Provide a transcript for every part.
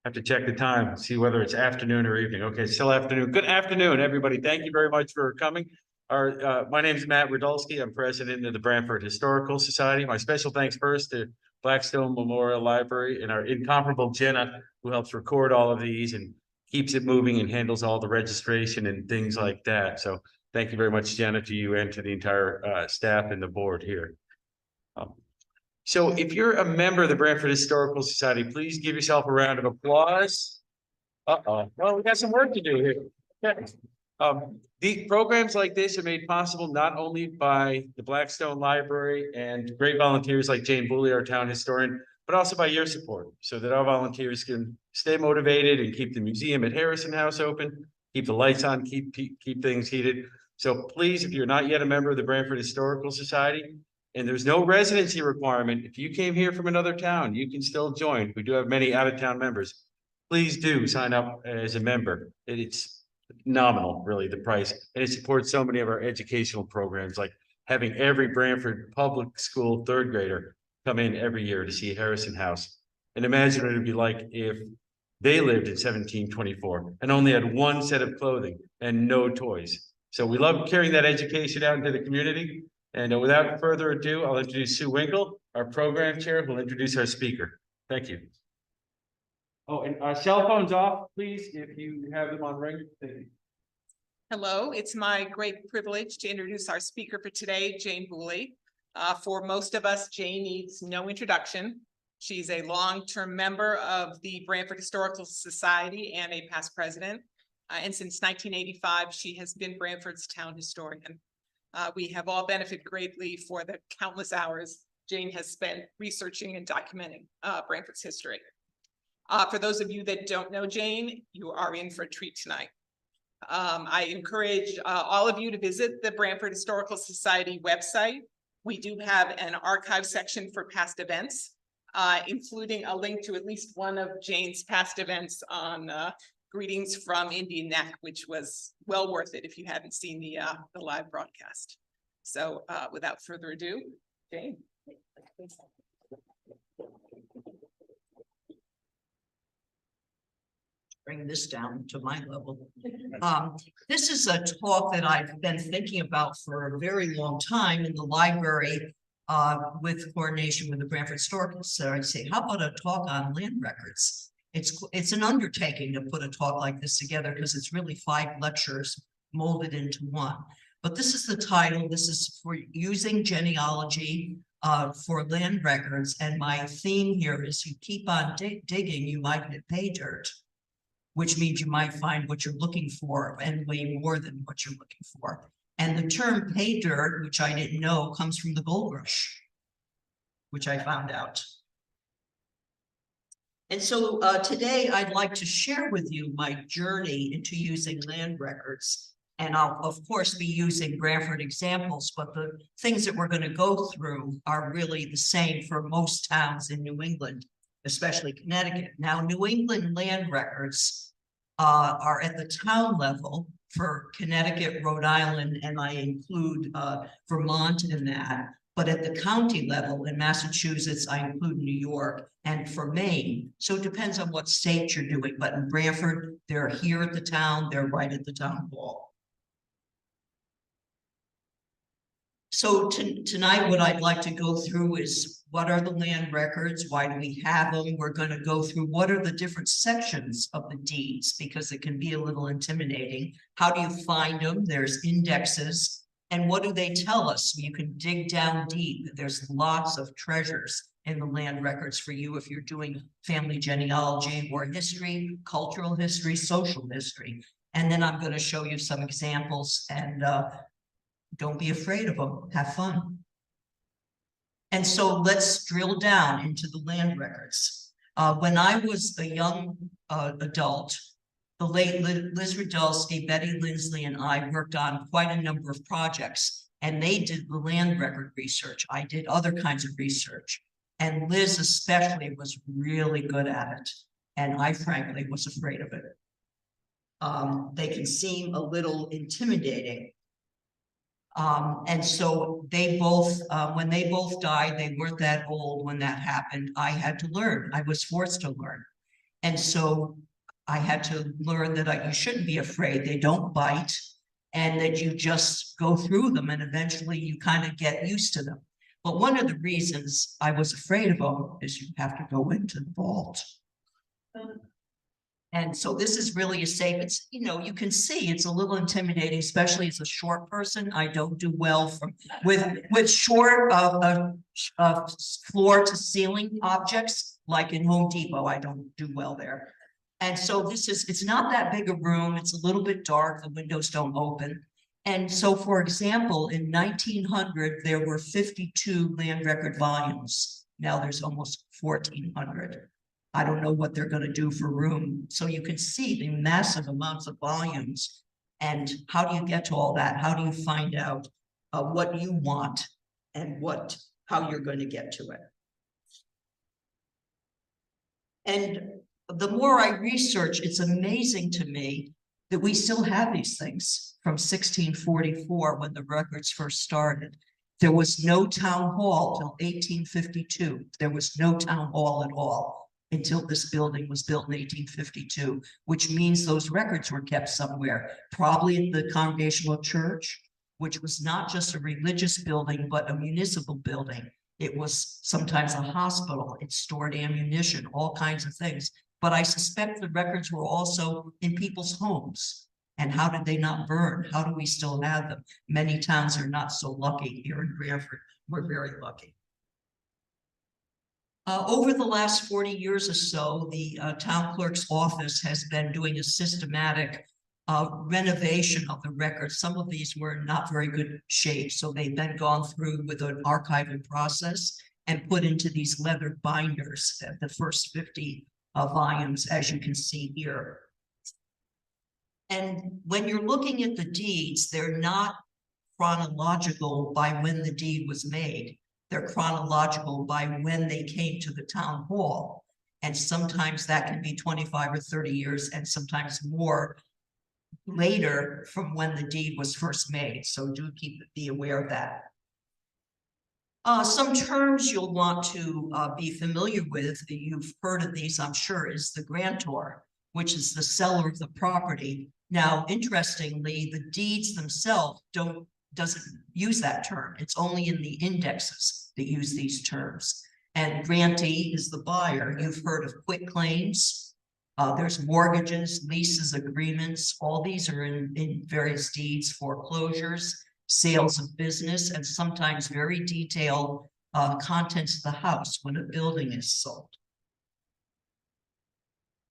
have to check the time, see whether it's afternoon or evening. Okay, still afternoon. Good afternoon, everybody. Thank you very much for coming. My name is Matt Radulski. I'm president of the Branford Historical Society. My special thanks first to Blackstone Memorial Library and our incomparable Jenna, who helps record all of these and keeps it moving and handles all the registration and things like that. So thank you very much, Jenna, to you and to the entire staff and the board here. So if you're a member of the Branford Historical Society, please give yourself a round of applause. Well, we got some work to do here. Okay. The programs like this are made possible not only by the Blackstone Library and great volunteers like James Bouley, our town historian, but also by your support, so that our volunteers can stay motivated and keep the museum at Harrison House open, keep the lights on, keep things heated. So please, if you're not yet a member of the Branford Historical Society, and there's no residency requirement, if you came here from another town, you can still join. We do have many out-of-town members. Please do sign up as a member. It's nominal, really, the price. And it supports so many of our educational programs, like having every Branford public school third grader come in every year to see Harrison House. And imagine what it'd be like if they lived in 1724 and only had one set of clothing and no toys. So we love carrying that education out into the community. And without further ado, I'll introduce Sue Winkle, our program chair, who will introduce our speaker. Thank you. Oh, and our cell phones off, please, if you have them on ring. Thank you. Hello, it's my great privilege to introduce our speaker for today, Jane Bouley. For most of us, Jane needs no introduction. She's a long-term member of the Branford Historical Society and a past president. And since 1985, she has been Branford's town historian. We have all benefited greatly for the countless hours Jane has spent researching and documenting Branford's history. For those of you that don't know Jane, you are in for a treat tonight. I encourage all of you to visit the Branford Historical Society website. We do have an archive section for past events, including a link to at least one of Jane's past events on Greetings from Indian Neck, which was well worth it if you hadn't seen the live broadcast. So without further ado, Jane. Bring this down to my level. This is a talk that I've been thinking about for a very long time in the library with coordination with the Branford Historical Society. Say, how about a talk on land records? It's an undertaking to put a talk like this together because it's really 5 lectures molded into one. But this is the title. This is for using genealogy for land records. And my theme here is you keep on digging, you might hit pay dirt, which means you might find what you're looking for and way more than what you're looking for. And the term pay dirt, which I didn't know, comes from the gold rush, which I found out. And so today I'd like to share with you my journey into using land records. And I'll, of course, be using Branford examples, but the things that we're going to go through are really the same for most towns in New England, especially Connecticut. Now, New England land records are at the town level for Connecticut, Rhode Island, and I include Vermont in that. But at the county level in Massachusetts, I include New York, and for Maine. So it depends on what state you're doing. But in Branford, they're here at the town, they're right at the town hall. So tonight, what I'd like to go through is what are the land records? Why do we have them? We're going to go through what are the different sections of the deeds, because it can be a little intimidating. How do you find them? There's indexes. And what do they tell us? You can dig down deep. There's lots of treasures in the land records for you if you're doing family genealogy or history, cultural history, social history. And then I'm going to show you some examples, and don't be afraid of them. Have fun. And so let's drill down into the land records. When I was a young adult, the late Liz Radulski, Betty Lindsley, and I worked on quite a number of projects, and they did the land record research. I did other kinds of research, and Liz especially was really good at it, and I frankly was afraid of it. They can seem a little intimidating. And so they both, when they both died, they weren't that old when that happened. I had to learn. I was forced to learn. And so I had to learn that you shouldn't be afraid. They don't bite, and that you just go through them and eventually you kind of get used to them. But one of the reasons I was afraid of them is you have to go into the vault. And so this is really a safe, it's, you know, you can see it's a little intimidating, especially as a short person. I don't do well with short floor to ceiling objects, like in Home Depot. I don't do well there. And so it's not that big a room. It's a little bit dark. The windows don't open. And so, for example, in 1900, there were 52 land record volumes. Now there's almost 1,400. I don't know what they're going to do for room. So you can see the massive amounts of volumes. And how do you get to all that? How do you find out what you want and how you're going to get to it? And the more I research, it's amazing to me that we still have these things from 1644 when the records first started. There was no town hall till 1852. There was no town hall at all until this building was built in 1852, which means those records were kept somewhere, probably in the Congregational Church, which was not just a religious building, but a municipal building. It was sometimes a hospital. It stored ammunition, all kinds of things. But I suspect the records were also in people's homes. And how did they not burn? How do we still have them? Many towns are not so lucky. Here in Branford, we're very lucky. Over the last 40 years or so, the town clerk's office has been doing a systematic renovation of the records. Some of these were in not very good shape, so they've been gone through with an archiving process and put into these leather binders, the first 50 volumes, as you can see here. And when you're looking at the deeds, they're not chronological by when the deed was made. They're chronological by when they came to the town hall. And sometimes that can be 25 or 30 years, and sometimes more later from when the deed was first made. So do be aware of that. Some terms you'll want to be familiar with, you've heard of these, I'm sure, is the grantor, which is the seller of the property. Now, interestingly, the deeds themselves doesn't use that term. It's only in the indexes that use these terms. And grantee is the buyer. You've heard of quit claims. There's mortgages, leases, agreements. All these are in various deeds, foreclosures, sales of business, and sometimes very detailed contents of the house when a building is sold.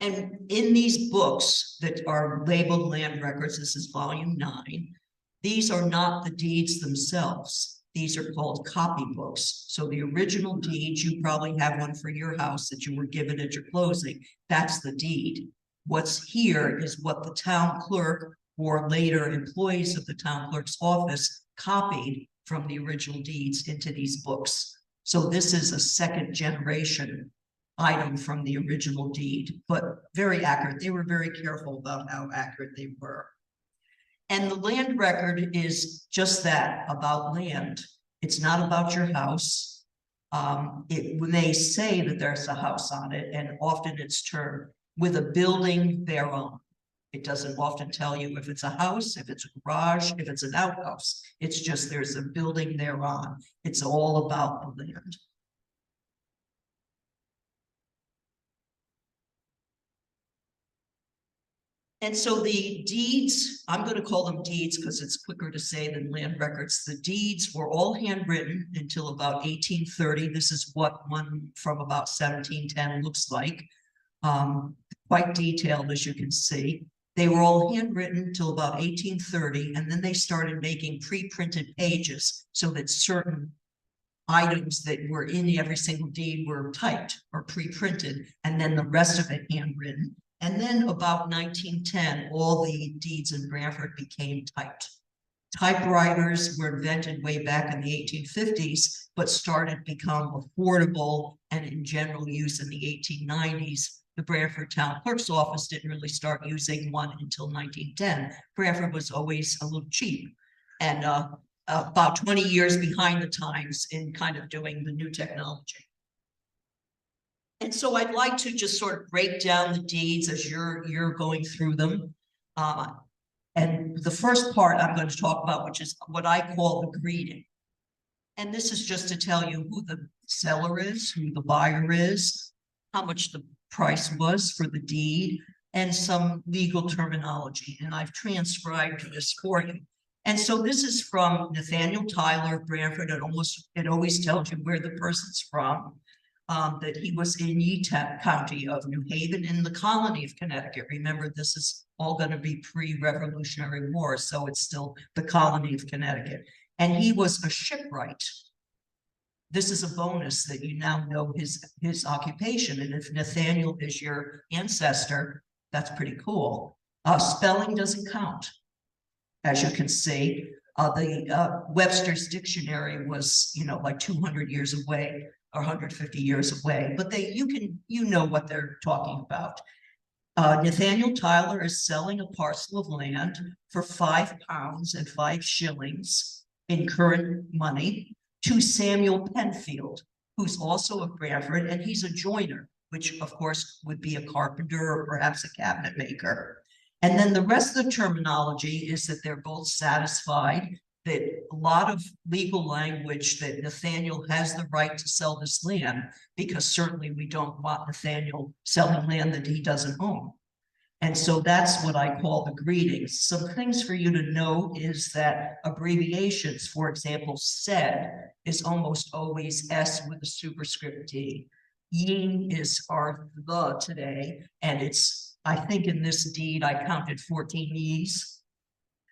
And in these books that are labeled land records, this is volume 9, these are not the deeds themselves. These are called copybooks. So the original deed, you probably have one for your house that you were given at your closing. That's the deed. What's here is what the town clerk or later employees of the town clerk's office copied from the original deeds into these books. So this is a second generation item from the original deed, but very accurate. They were very careful about how accurate they were. And the land record is just that, about land. It's not about your house. When they say that there's a house on it, and often it's termed with a building thereon. It doesn't often tell you if it's a house, if it's a garage, if it's an outhouse. It's just there's a building thereon. It's all about the land. And so the deeds, I'm going to call them deeds because it's quicker to say than land records. The deeds were all handwritten until about 1830. This is what one from about 1710 looks like. Quite detailed, as you can see. They were all handwritten until about 1830, and then they started making pre-printed pages so that certain items that were in every single deed were typed or pre-printed, and then the rest of it handwritten. And then about 1910, all the deeds in Branford became typed. Typewriters were invented way back in the 1850s, but started to become affordable and in general use in the 1890s. The Branford Town Clerk's Office didn't really start using one until 1910. Branford was always a little cheap and about 20 years behind the times in kind of doing the new technology. And so I'd like to just sort of break down the deeds as you're going through them. And the first part I'm going to talk about, which is what I call the greeting. And this is just to tell you who the seller is, who the buyer is, how much the price was for the deed, and some legal terminology. And I've transcribed this for you. And so this is from Nathaniel Tyler of Branford. It always tells you where the person's from. That he was in Utah County of New Haven in the colony of Connecticut. Remember, this is all going to be pre-Revolutionary War, so it's still the colony of Connecticut. And he was a shipwright. This is a bonus that you now know his occupation. And if Nathaniel is your ancestor, that's pretty cool. Spelling doesn't count. As you can see, the Webster's Dictionary was, like 200 years away or 150 years away, but you know what they're talking about. Nathaniel Tyler is selling a parcel of land for £5 and 5 shillings in current money to Samuel Penfield, who's also of Branford, and he's a joiner, which of course would be a carpenter or perhaps a cabinet maker. And then the rest of the terminology is that they're both satisfied that a lot of legal language that Nathaniel has the right to sell this land, because certainly we don't want Nathaniel selling land that he doesn't own. And so that's what I call the greetings. Some things for you to know is that abbreviations, for example, said is almost always S with a superscript D. Ye is our the today, and I think in this deed, I counted 14 ye's.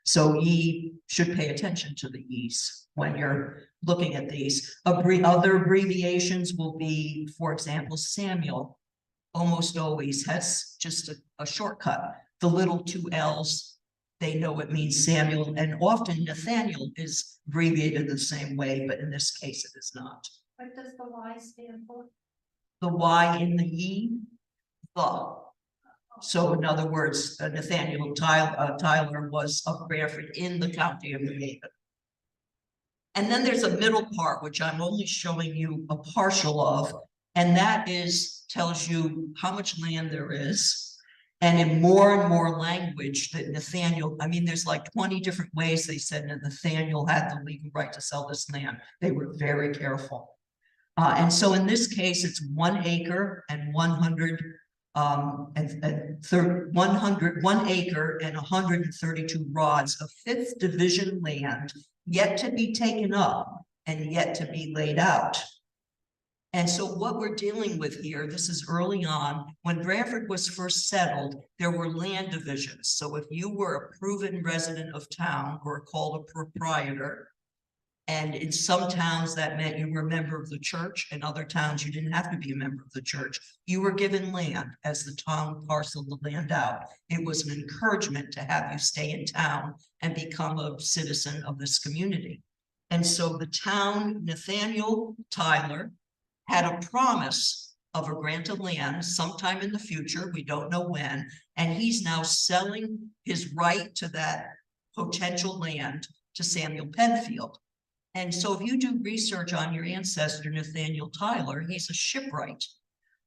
So ye should pay attention to the ye's when you're looking at these. Other abbreviations will be, for example, Samuel almost always has just a shortcut. The little 2 L's, they know it means Samuel, and often Nathaniel is abbreviated the same way, but in this case it is not. What does the Y stand for? The Y in the ye, the. So in other words, Nathaniel Tyler was of Branford in the county of New Haven. And then there's a middle part, which I'm only showing you a partial of, and that tells you how much land there is. And in more and more language that Nathaniel, there's like 20 different ways they said that Nathaniel had the legal right to sell this land. They were very careful. And so in this case, it's 1 acre and 100 1 acre and 132 rods of 5th division land yet to be taken up and yet to be laid out. And so what we're dealing with here, this is early on, when Branford was first settled, there were land divisions. So if you were a proven resident of town or called a proprietor, and in some towns that meant you were a member of the church, and other towns you didn't have to be a member of the church. You were given land as the town parceled the land out. It was an encouragement to have you stay in town and become a citizen of this community. And so the town, Nathaniel Tyler, had a promise of a grant of land sometime in the future, we don't know when, and he's now selling his right to that potential land to Samuel Penfield. And so if you do research on your ancestor, Nathaniel Tyler, he's a shipwright.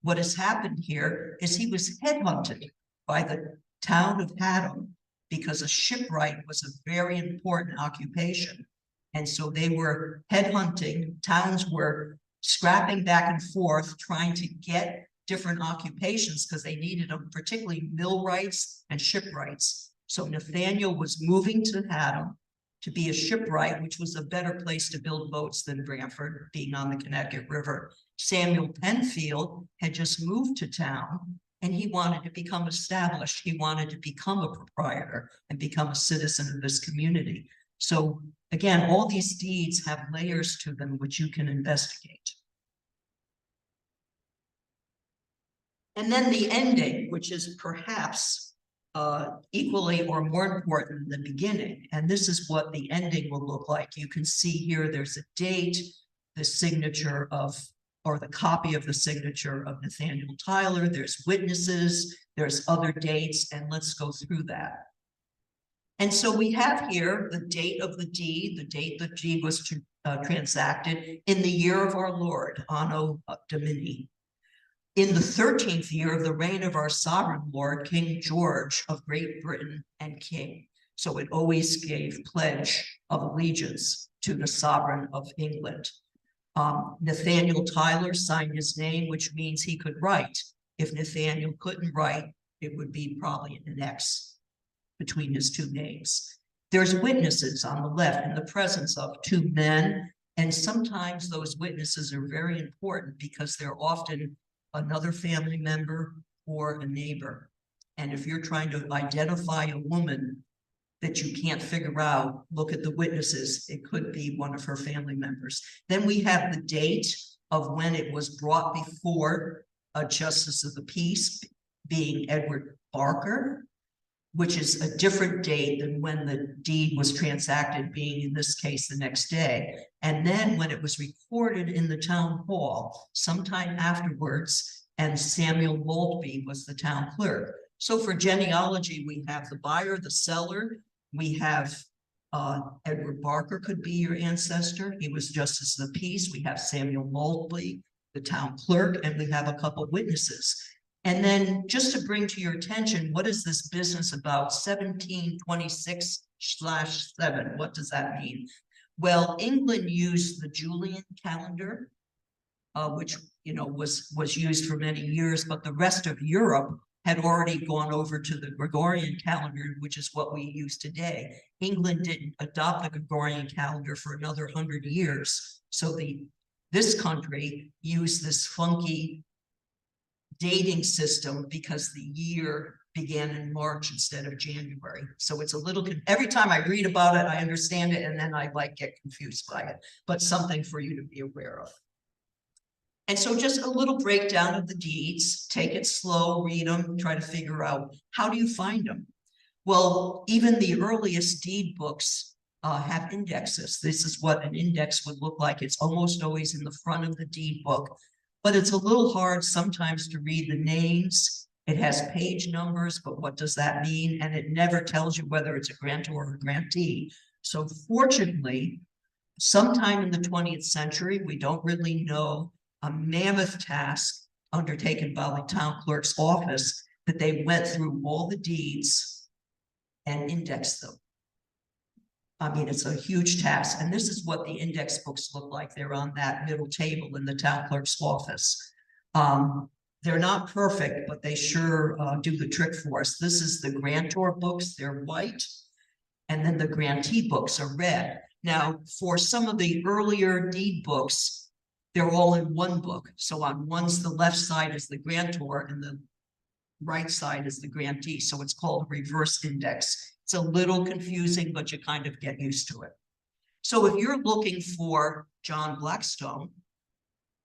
What has happened here is he was headhunted by the town of Haddam because a shipwright was a very important occupation. And so they were headhunting, towns were scrapping back and forth, trying to get different occupations because they needed them, particularly millwrights and shipwrights. So Nathaniel was moving to Haddam to be a shipwright, which was a better place to build boats than Branford, being on the Connecticut River. Samuel Penfield had just moved to town and he wanted to become established. He wanted to become a proprietor and become a citizen of this community. So again, all these deeds have layers to them which you can investigate. And then the ending, which is perhaps equally or more important than the beginning. And this is what the ending will look like. You can see here, there's a date, the signature of, or the copy of the signature of Nathaniel Tyler. There's witnesses, there's other dates, and let's go through that. And so we have here the date of the deed, the date the deed was transacted in the year of our Lord, Anno Domini. In the 13th year of the reign of our sovereign lord, King George of Great Britain and King. So it always gave pledge of allegiance to the sovereign of England. Nathaniel Tyler signed his name, which means he could write. If Nathaniel couldn't write, it would be probably an X between his two names. There's witnesses on the left in the presence of two men, and sometimes those witnesses are very important because they're often another family member or a neighbor. And if you're trying to identify a woman that you can't figure out, look at the witnesses. It could be one of her family members. Then we have the date of when it was brought before a justice of the peace, being Edward Barker, which is a different date than when the deed was transacted, being in this case the next day. And then when it was recorded in the town hall, sometime afterwards, and Samuel Maltby was the town clerk. So for genealogy, we have the buyer, the seller, we have Edward Barker could be your ancestor. He was justice of the peace. We have Samuel Maltby, the town clerk, and we have a couple witnesses. And then just to bring to your attention, what is this business about 1726/7? What does that mean? Well, England used the Julian calendar, which was used for many years, but the rest of Europe had already gone over to the Gregorian calendar, which is what we use today. England didn't adopt the Gregorian calendar for another 100 years. So this country used this funky dating system because the year began in March instead of January. So it's a little, every time I read about it, I understand it, and then I get confused by it, but something for you to be aware of. And so just a little breakdown of the deeds, take it slow, read them, try to figure out, how do you find them? Well, even the earliest deed books have indexes. This is what an index would look like. It's almost always in the front of the deed book, but it's a little hard sometimes to read the names. It has page numbers, but what does that mean? And it never tells you whether it's a grantor or a grantee. So fortunately, sometime in the 20th century, we don't really know, a mammoth task undertaken by the town clerk's office, that they went through all the deeds and indexed them. I mean, it's a huge task. And this is what the index books look like. They're on that middle table in the town clerk's office. They're not perfect, but they sure do the trick for us. This is the grantor books. They're white. And then the grantee books are red. Now, for some of the earlier deed books, they're all in one book. So on one's the left side is the grantor and the right side is the grantee. So it's called a reverse index. It's a little confusing, but you kind of get used to it. So if you're looking for John Blackstone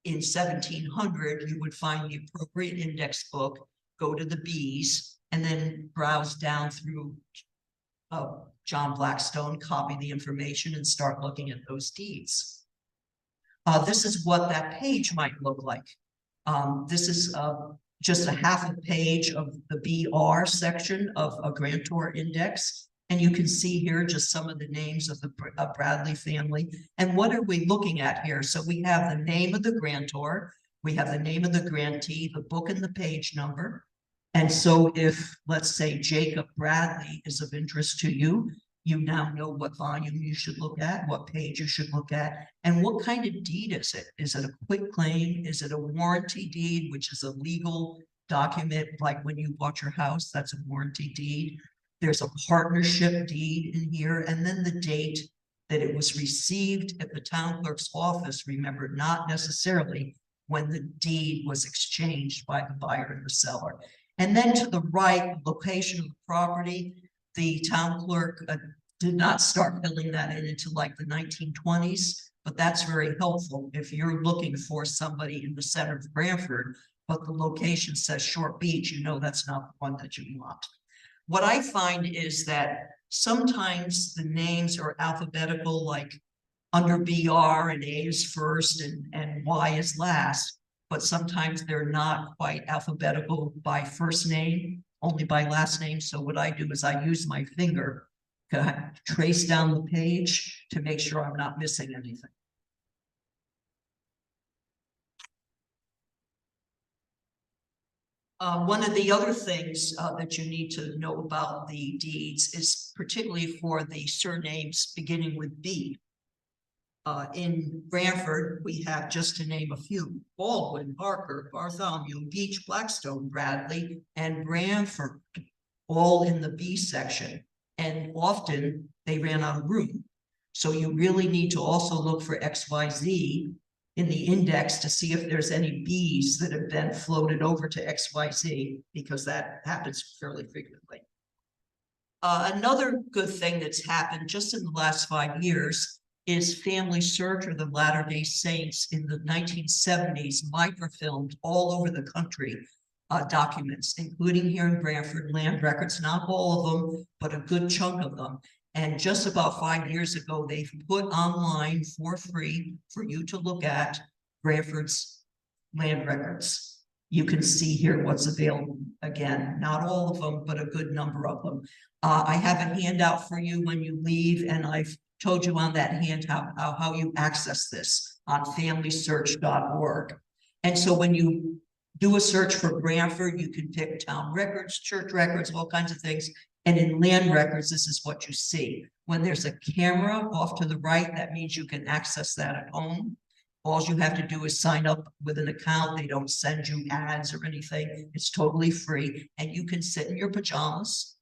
in 1700, you would find the appropriate index book, go to the B's, and then browse down through John Blackstone, copy the information, and start looking at those deeds. This is what that page might look like. This is just a half a page of the BR section of a grantor index. And you can see here just some of the names of the Bradley family. And what are we looking at here? So we have the name of the grantor, we have the name of the grantee, the book and the page number. And so if, let's say, Jacob Bradley is of interest to you, you now know what volume you should look at, what page you should look at, and what kind of deed is it? Is it a quitclaim? Is it a warranty deed, which is a legal document, like when you bought your house, that's a warranty deed. There's a partnership deed in here, and then the date that it was received at the town clerk's office, remember, not necessarily when the deed was exchanged by the buyer and the seller. And then to the right, location of the property. The town clerk did not start filling that in until like the 1920s, but that's very helpful if you're looking for somebody in the center of Branford, but the location says Short Beach, you know that's not the one that you want. What I find is that sometimes the names are alphabetical, like under BR and A is first and Y is last, but sometimes they're not quite alphabetical by first name, only by last name. So what I do is I use my finger to trace down the page to make sure I'm not missing anything. One of the other things that you need to know about the deeds is particularly for the surnames beginning with B. In Branford, we have, just to name a few, Baldwin, Barker, Bartholomew, Beach, Blackstone, Bradley, and Branford, all in the B section. And often they ran out of room. So you really need to also look for XYZ in the index to see if there's any Bs that have been floated over to XYZ, because that happens fairly frequently. Another good thing that's happened just in the last 5 years is Family Search, or the Latter-day Saints, in the 1970s microfilmed all over the country documents, including here in Branford, land records, not all of them, but a good chunk of them. And just about 5 years ago, they've put online for free for you to look at Branford's land records. You can see here what's available. Again, not all of them, but a good number of them. I have a handout for you when you leave, and I've told you on that handout how you access this on familysearch.org. And so when you do a search for Branford, you can pick town records, church records, all kinds of things. And in land records, this is what you see. When there's a camera off to the right, that means you can access that at home. All you have to do is sign up with an account. They don't send you ads or anything. It's totally free. And you can sit in your pajamas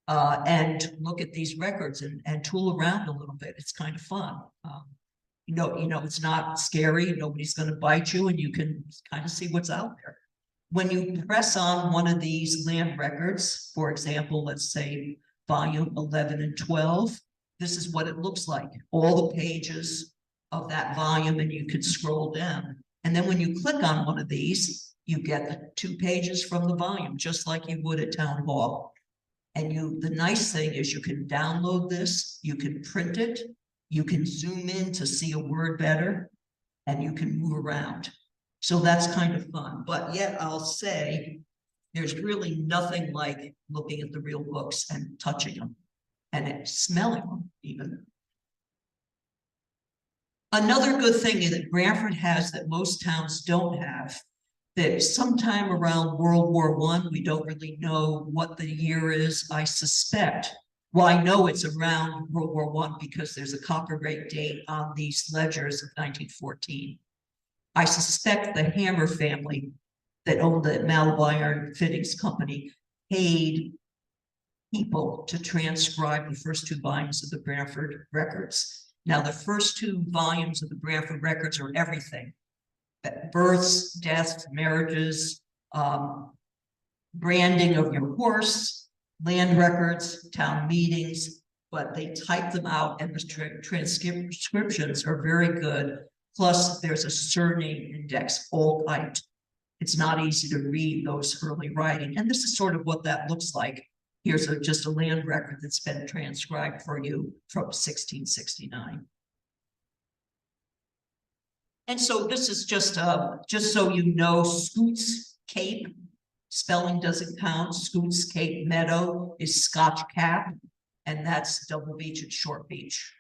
and look at these records and tool around a little bit. It's kind of fun. You know, it's not scary. Nobody's going to bite you, and you can kind of see what's out there. When you press on one of these land records, for example, let's say volume 11 and 12, this is what it looks like. All the pages of that volume, and you can scroll down. And then when you click on one of these, you get the 2 pages from the volume, just like you would at town hall. And the nice thing is you can download this, you can print it, you can zoom in to see a word better, and you can move around. So that's kind of fun, but yet I'll say there's really nothing like looking at the real books and touching them and smelling them even. Another good thing that Branford has that most towns don't have, that sometime around World War I, we don't really know what the year is, I suspect. Well, I know it's around World War I because there's a copyright date on these ledgers of 1914. I suspect the Hammer family that owned the Malibu Iron Fittings Company paid people to transcribe the first 2 volumes of the Branford records. Now, the first 2 volumes of the Branford records are everything: births, deaths, marriages, branding of your horse, land records, town meetings, but they type them out, and the transcriptions are very good. Plus, there's a surname index, all typed. It's not easy to read those early writing. And this is sort of what that looks like. Here's just a land record that's been transcribed for you from 1669. And so this is just so you know, Scoots Cape, spelling doesn't count. Scoots Cape Meadow is Scotch Cap, and that's Double Beach and Short Beach.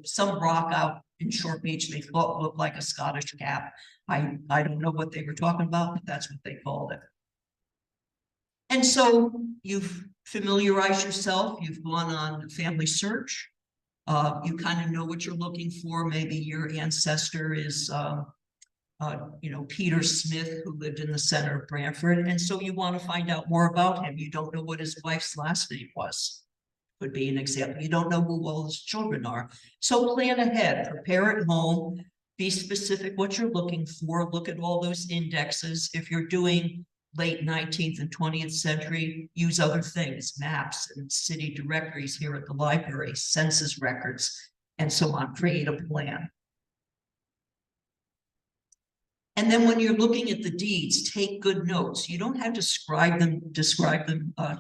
Some rock out in Short Beach they thought looked like a Scottish cap. I don't know what they were talking about, but that's what they called it. And so you've familiarized yourself. You've gone on Family Search. You kind of know what you're looking for. Maybe your ancestor is, Peter Smith, who lived in the center of Branford. And so you want to find out more about him. You don't know what his wife's last name was. Could be an example. You don't know who all his children are. So plan ahead, prepare at home, be specific what you're looking for. Look at all those indexes. If you're doing late 19th and 20th century, use other things, maps and city directories here at the library, census records, and so on. Create a plan. And then when you're looking at the deeds, take good notes. You don't have to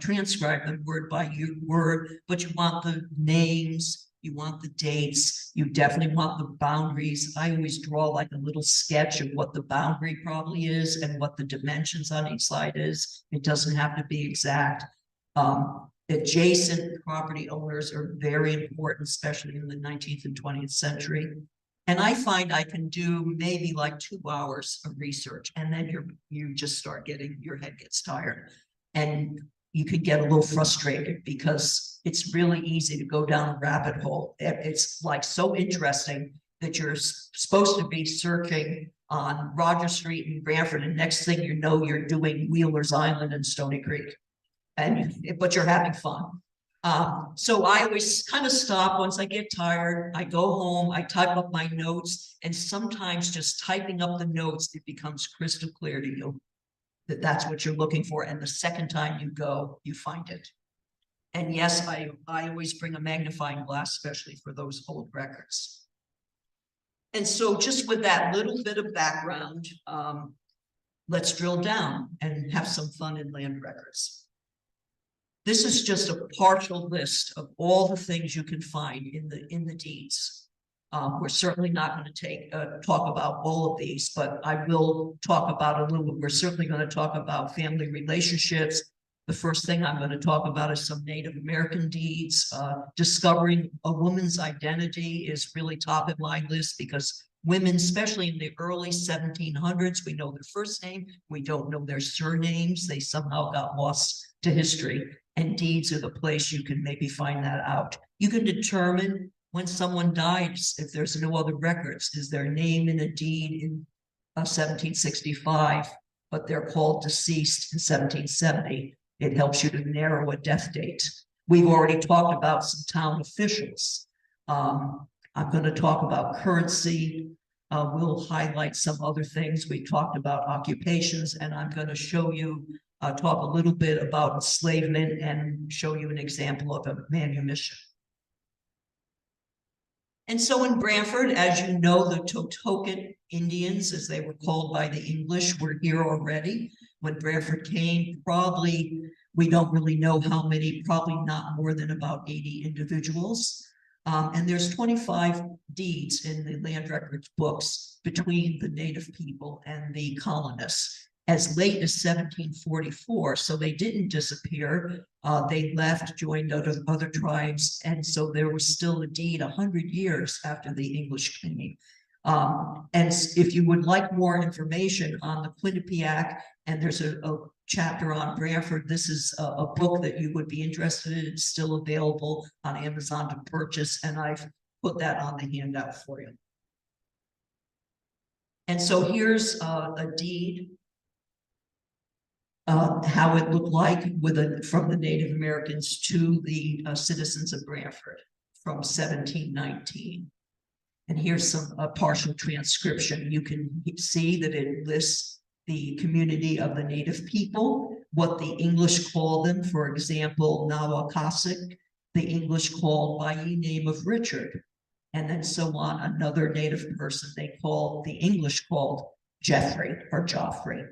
transcribe them word by word, but you want the names, you want the dates, you definitely want the boundaries. I always draw like a little sketch of what the boundary probably is and what the dimensions on each side is. It doesn't have to be exact. Adjacent property owners are very important, especially in the 19th and 20th century. And I find I can do maybe like 2 hours of research, and then you just start getting, your head gets tired. And you could get a little frustrated because it's really easy to go down a rabbit hole. It's like so interesting that you're supposed to be searching on Roger Street in Branford, and next thing you know, you're doing Wheeler's Island and Stony Creek. But you're having fun. So I always kind of stop once I get tired. I go home, I type up my notes, and sometimes just typing up the notes, it becomes crystal clear to you that that's what you're looking for. And the second time you go, you find it. And yes, I always bring a magnifying glass, especially for those old records. And so just with that little bit of background, let's drill down and have some fun in land records. This is just a partial list of all the things you can find in the deeds. We're certainly not going to talk about all of these, but I will talk about a little. We're certainly going to talk about family relationships. The first thing I'm going to talk about is some Native American deeds. Discovering a woman's identity is really top of my list because women, especially in the early 1700s, we know their first name, we don't know their surnames. They somehow got lost to history, and deeds are the place you can maybe find that out. You can determine when someone dies, if there's no other records, is their name in a deed in 1765, but they're called deceased in 1770. It helps you to narrow a death date. We've already talked about some town officials. I'm going to talk about currency. We'll highlight some other things. We talked about occupations, and I'm going to show you, talk a little bit about enslavement and show you an example of a manumission. And so in Branford, as you know, the Totokan Indians, as they were called by the English, were here already. When Branford came, probably, we don't really know how many, probably not more than about 80 individuals. And there's 25 deeds in the land records books between the native people and the colonists as late as 1744. So they didn't disappear. They left, joined other tribes. And so there was still a deed 100 years after the English came. And if you would like more information on the Quinnipiac, and there's a chapter on Branford, this is a book that you would be interested in. It's still available on Amazon to purchase, and I've put that on the handout for you. And so here's a deed, how it looked like from the Native Americans to the citizens of Branford from 1719. And here's some partial transcription. You can see that it lists the community of the native people, what the English call them. For example, Nawakasik, the English called by the name of Richard, and then so on. Another native person the English called Geoffrey or Joffrey.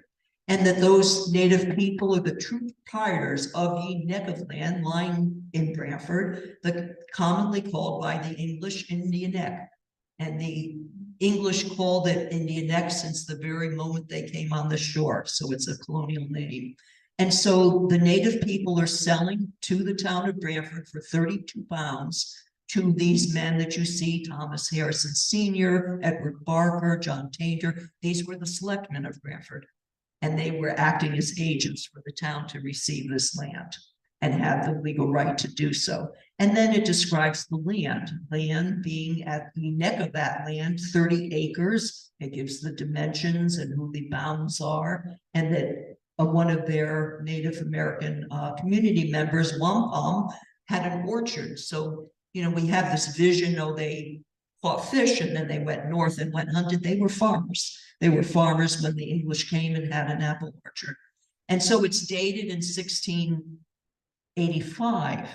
And that those native people are the true proprietors of the neck of land lying in Branford, commonly called by the English Indian Neck. And the English called it Indian Neck since the very moment they came on the shore. So it's a colonial name. And so the native people are selling to the town of Branford for 32 pounds to these men that you see, Thomas Harrison Sr., Edward Barker, John Tainter. These were the selectmen of Branford. And they were acting as agents for the town to receive this land and have the legal right to do so. And then it describes the land being at the neck of that land, 30 acres. It gives the dimensions and who the bounds are, and that one of their Native American community members, Wampum, had an orchard. So, you know, we have this vision, they caught fish and then they went north and went hunted. They were farmers. They were farmers when the English came and had an apple orchard. And so it's dated in 1685,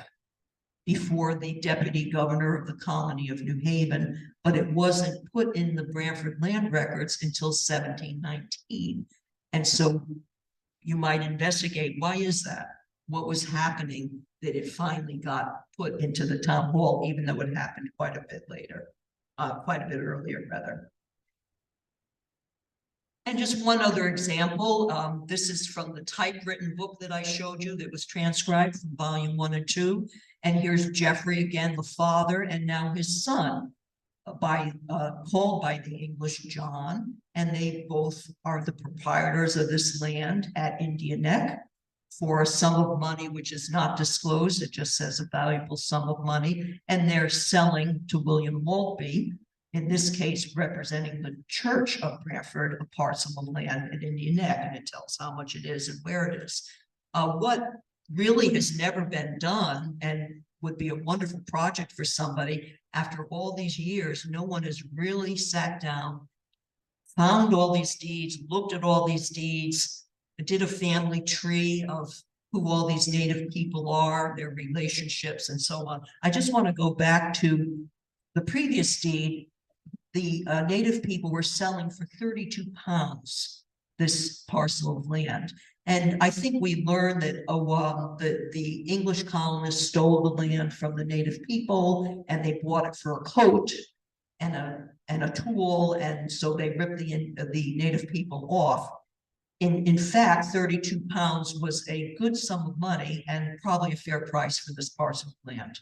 before the deputy governor of the colony of New Haven, but it wasn't put in the Branford land records until 1719. And so you might investigate, why is that? What was happening that it finally got put into the town hall, even though it happened quite a bit later, quite a bit earlier rather. And just one other example, this is from the typewritten book that I showed you that was transcribed from volume 1 and 2. And here's Geoffrey again, the father, and now his son, called by the English John, and they both are the proprietors of this land at Indian Neck for a sum of money which is not disclosed. It just says a valuable sum of money, and they're selling to William Maltby, in this case representing the Church of Branford, a parcel of land at Indian Neck, and it tells how much it is and where it is. What really has never been done and would be a wonderful project for somebody, after all these years, no one has really sat down, found all these deeds, looked at all these deeds, did a family tree of who all these Native people are, their relationships, and so on. I just want to go back to the previous deed. The Native people were selling for 32 pounds this parcel of land. And I think we learned that the English colonists stole the land from the Native people, and they bought it for a coat and a tool, and so they ripped the Native people off. In fact, 32 pounds was a good sum of money and probably a fair price for this parcel of land.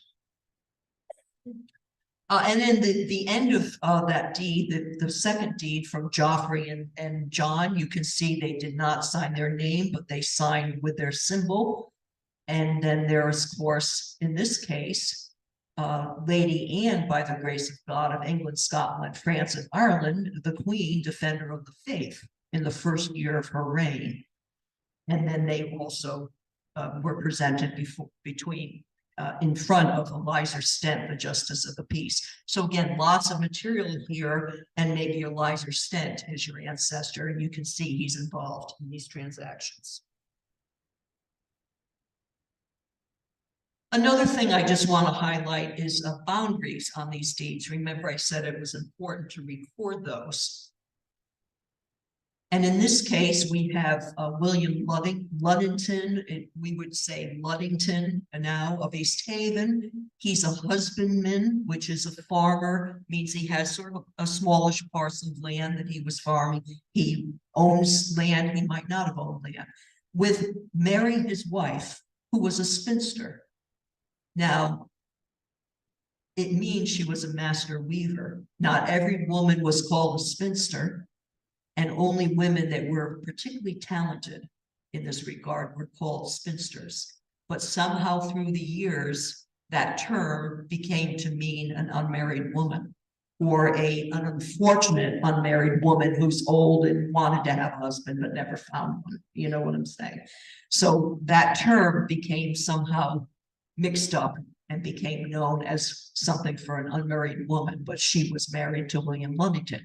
And then the end of that deed, the second deed from Joffrey and John, you can see they did not sign their name, but they signed with their symbol. And then there is, of course, in this case, Lady Anne, by the grace of God, of England, Scotland, France, and Ireland, the Queen, defender of the faith in the first year of her reign. And then they also were presented in front of Eliza Stent, the Justice of the Peace. So again, lots of material here, and maybe Eliza Stent is your ancestor, and you can see he's involved in these transactions. Another thing I just want to highlight is boundaries on these deeds. Remember, I said it was important to record those. And in this case, we have William Luddington, we would say Luddington now, of East Haven. He's a husbandman, which is a farmer, means he has sort of a smallish parcel of land that he was farming. He owns land he might not have owned land. With Mary, his wife, who was a spinster. Now, it means she was a master weaver. Not every woman was called a spinster, and only women that were particularly talented in this regard were called spinsters. But somehow through the years, that term became to mean an unmarried woman, or an unfortunate unmarried woman who's old and wanted to have a husband but never found one. You know what I'm saying? So that term became somehow mixed up and became known as something for an unmarried woman, but she was married to William Luddington.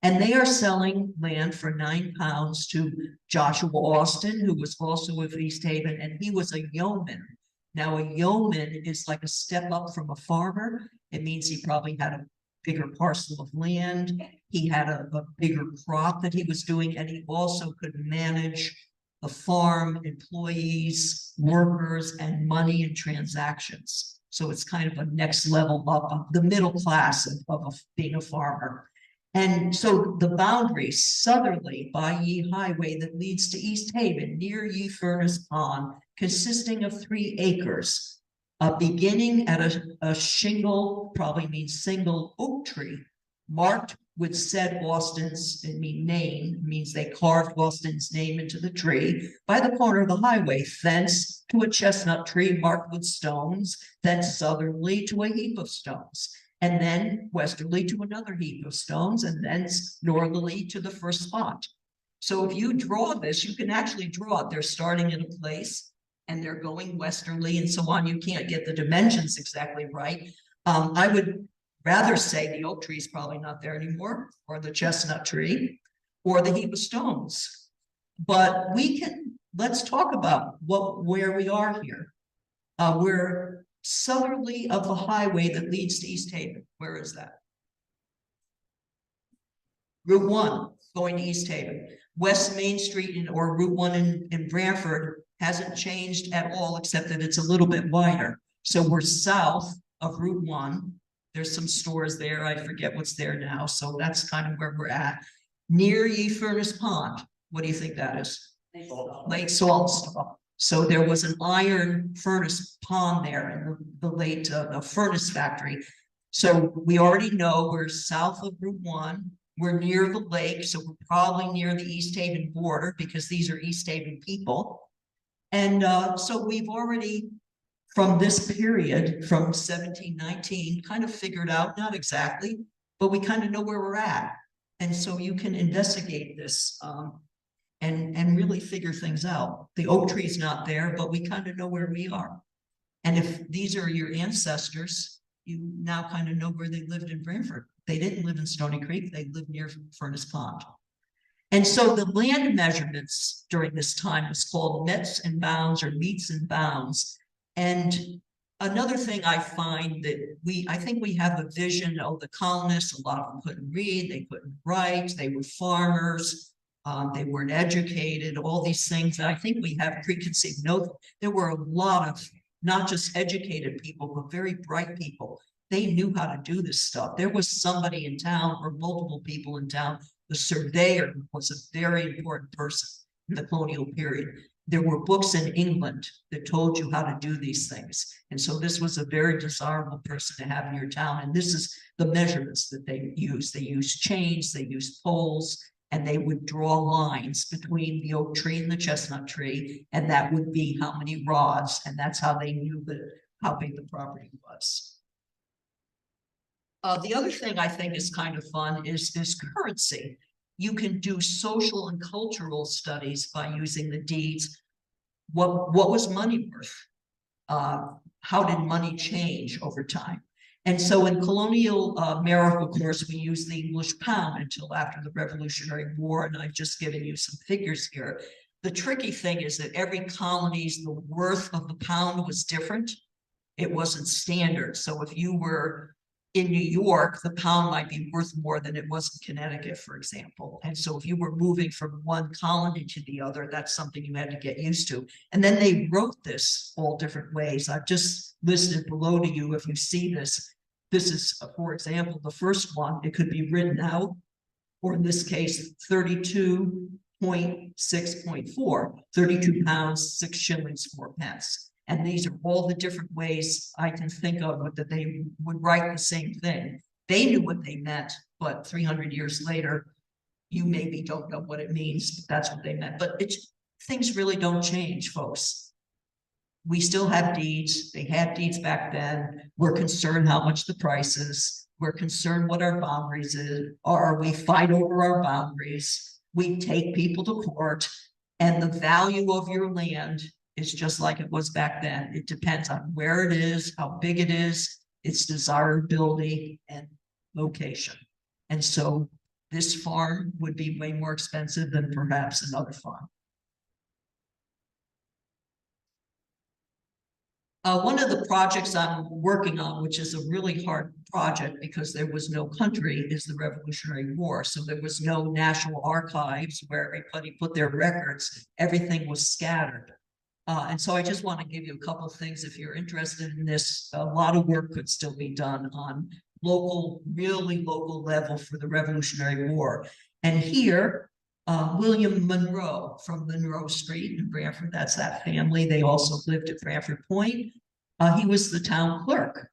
And they are selling land for 9 pounds to Joshua Austin, who was also of East Haven, and he was a yeoman. Now, a yeoman is like a step up from a farmer. It means he probably had a bigger parcel of land. He had a bigger crop that he was doing, and he also could manage the farm, employees, workers, and money and transactions. So it's kind of a next level up, the middle class of being a farmer. And so the boundary southerly by Ye Highway that leads to East Haven near Ye Furnace Pond, consisting of 3 acres, beginning at a shingle, probably means single oak tree, marked with said Austin's, name, means they carved Austin's name into the tree, by the corner of the highway, thence to a chestnut tree marked with stones, thence southerly to a heap of stones, and then westerly to another heap of stones, and thence northerly to the first spot. So if you draw this, you can actually draw it. They're starting in a place and they're going westerly and so on. You can't get the dimensions exactly right. I would rather say the oak tree is probably not there anymore, or the chestnut tree, or the heap of stones. But let's talk about where we are here. We're southerly of the highway that leads to East Haven. Where is that? Route 1 going to East Haven. West Main Street or Route 1 in Branford hasn't changed at all, except that it's a little bit wider. So we're south of Route 1. There's some stores there. I forget what's there now. So that's kind of where we're at. Near Ye Furnace Pond. What do you think that is? Lake Saltstall. So there was an iron furnace pond there in the late furnace factory. So we already know we're south of Route 1. We're near the lake, so we're probably near the East Haven border because these are East Haven people. And so we've already, from this period, from 1719, kind of figured out, not exactly, but we kind of know where we're at. And so you can investigate this and really figure things out. The oak tree is not there, but we kind of know where we are. And if these are your ancestors, you now kind of know where they lived in Branford. They didn't live in Stony Creek, they lived near Furnace Pond. And so the land measurements during this time was called metes and bounds or meets and bounds. And another thing I find that I think we have a vision of the colonists. A lot of them couldn't read, they couldn't write, they were farmers, they weren't educated, all these things. And I think we have preconceived notions. There were a lot of not just educated people, but very bright people. They knew how to do this stuff. There was somebody in town or multiple people in town. The surveyor was a very important person in the colonial period. There were books in England that told you how to do these things. And so this was a very desirable person to have in your town. And this is the measurements that they used. They used chains, they used poles, and they would draw lines between the oak tree and the chestnut tree. And that would be how many rods. And that's how they knew how big the property was. The other thing I think is kind of fun is this currency. You can do social and cultural studies by using the deeds. What was money worth? How did money change over time? And so in colonial America, of course, we used the English pound until after the Revolutionary War, and I've just given you some figures here. The tricky thing is that every colony's, the worth of the pound was different. It wasn't standard. So if you were in New York, the pound might be worth more than it was in Connecticut, for example. And so if you were moving from one colony to the other, that's something you had to get used to. And then they wrote this all different ways. I've just listed below to you, if you see this, this is, for example, the first one. It could be written out, or in this case, 32.6.4, 32 pounds, 6 shillings, 4 pence. And these are all the different ways I can think of that they would write the same thing. They knew what they meant, but 300 years later, you maybe don't know what it means, but that's what they meant. But things really don't change, folks. We still have deeds. They had deeds back then. We're concerned how much the price is. We're concerned what our boundaries are. We fight over our boundaries. We take people to court, and the value of your land is just like it was back then. It depends on where it is, how big it is, its desirability and location. And so this farm would be way more expensive than perhaps another farm. One of the projects I'm working on, which is a really hard project because there was no country, is the Revolutionary War. So there was no national archives where everybody put their records. Everything was scattered. And so I just want to give you a couple of things if you're interested in this. A lot of work could still be done on local, really local level for the Revolutionary War. And here, William Monroe from Monroe Street in Branford, that's that family. They also lived at Branford Point. He was the town clerk.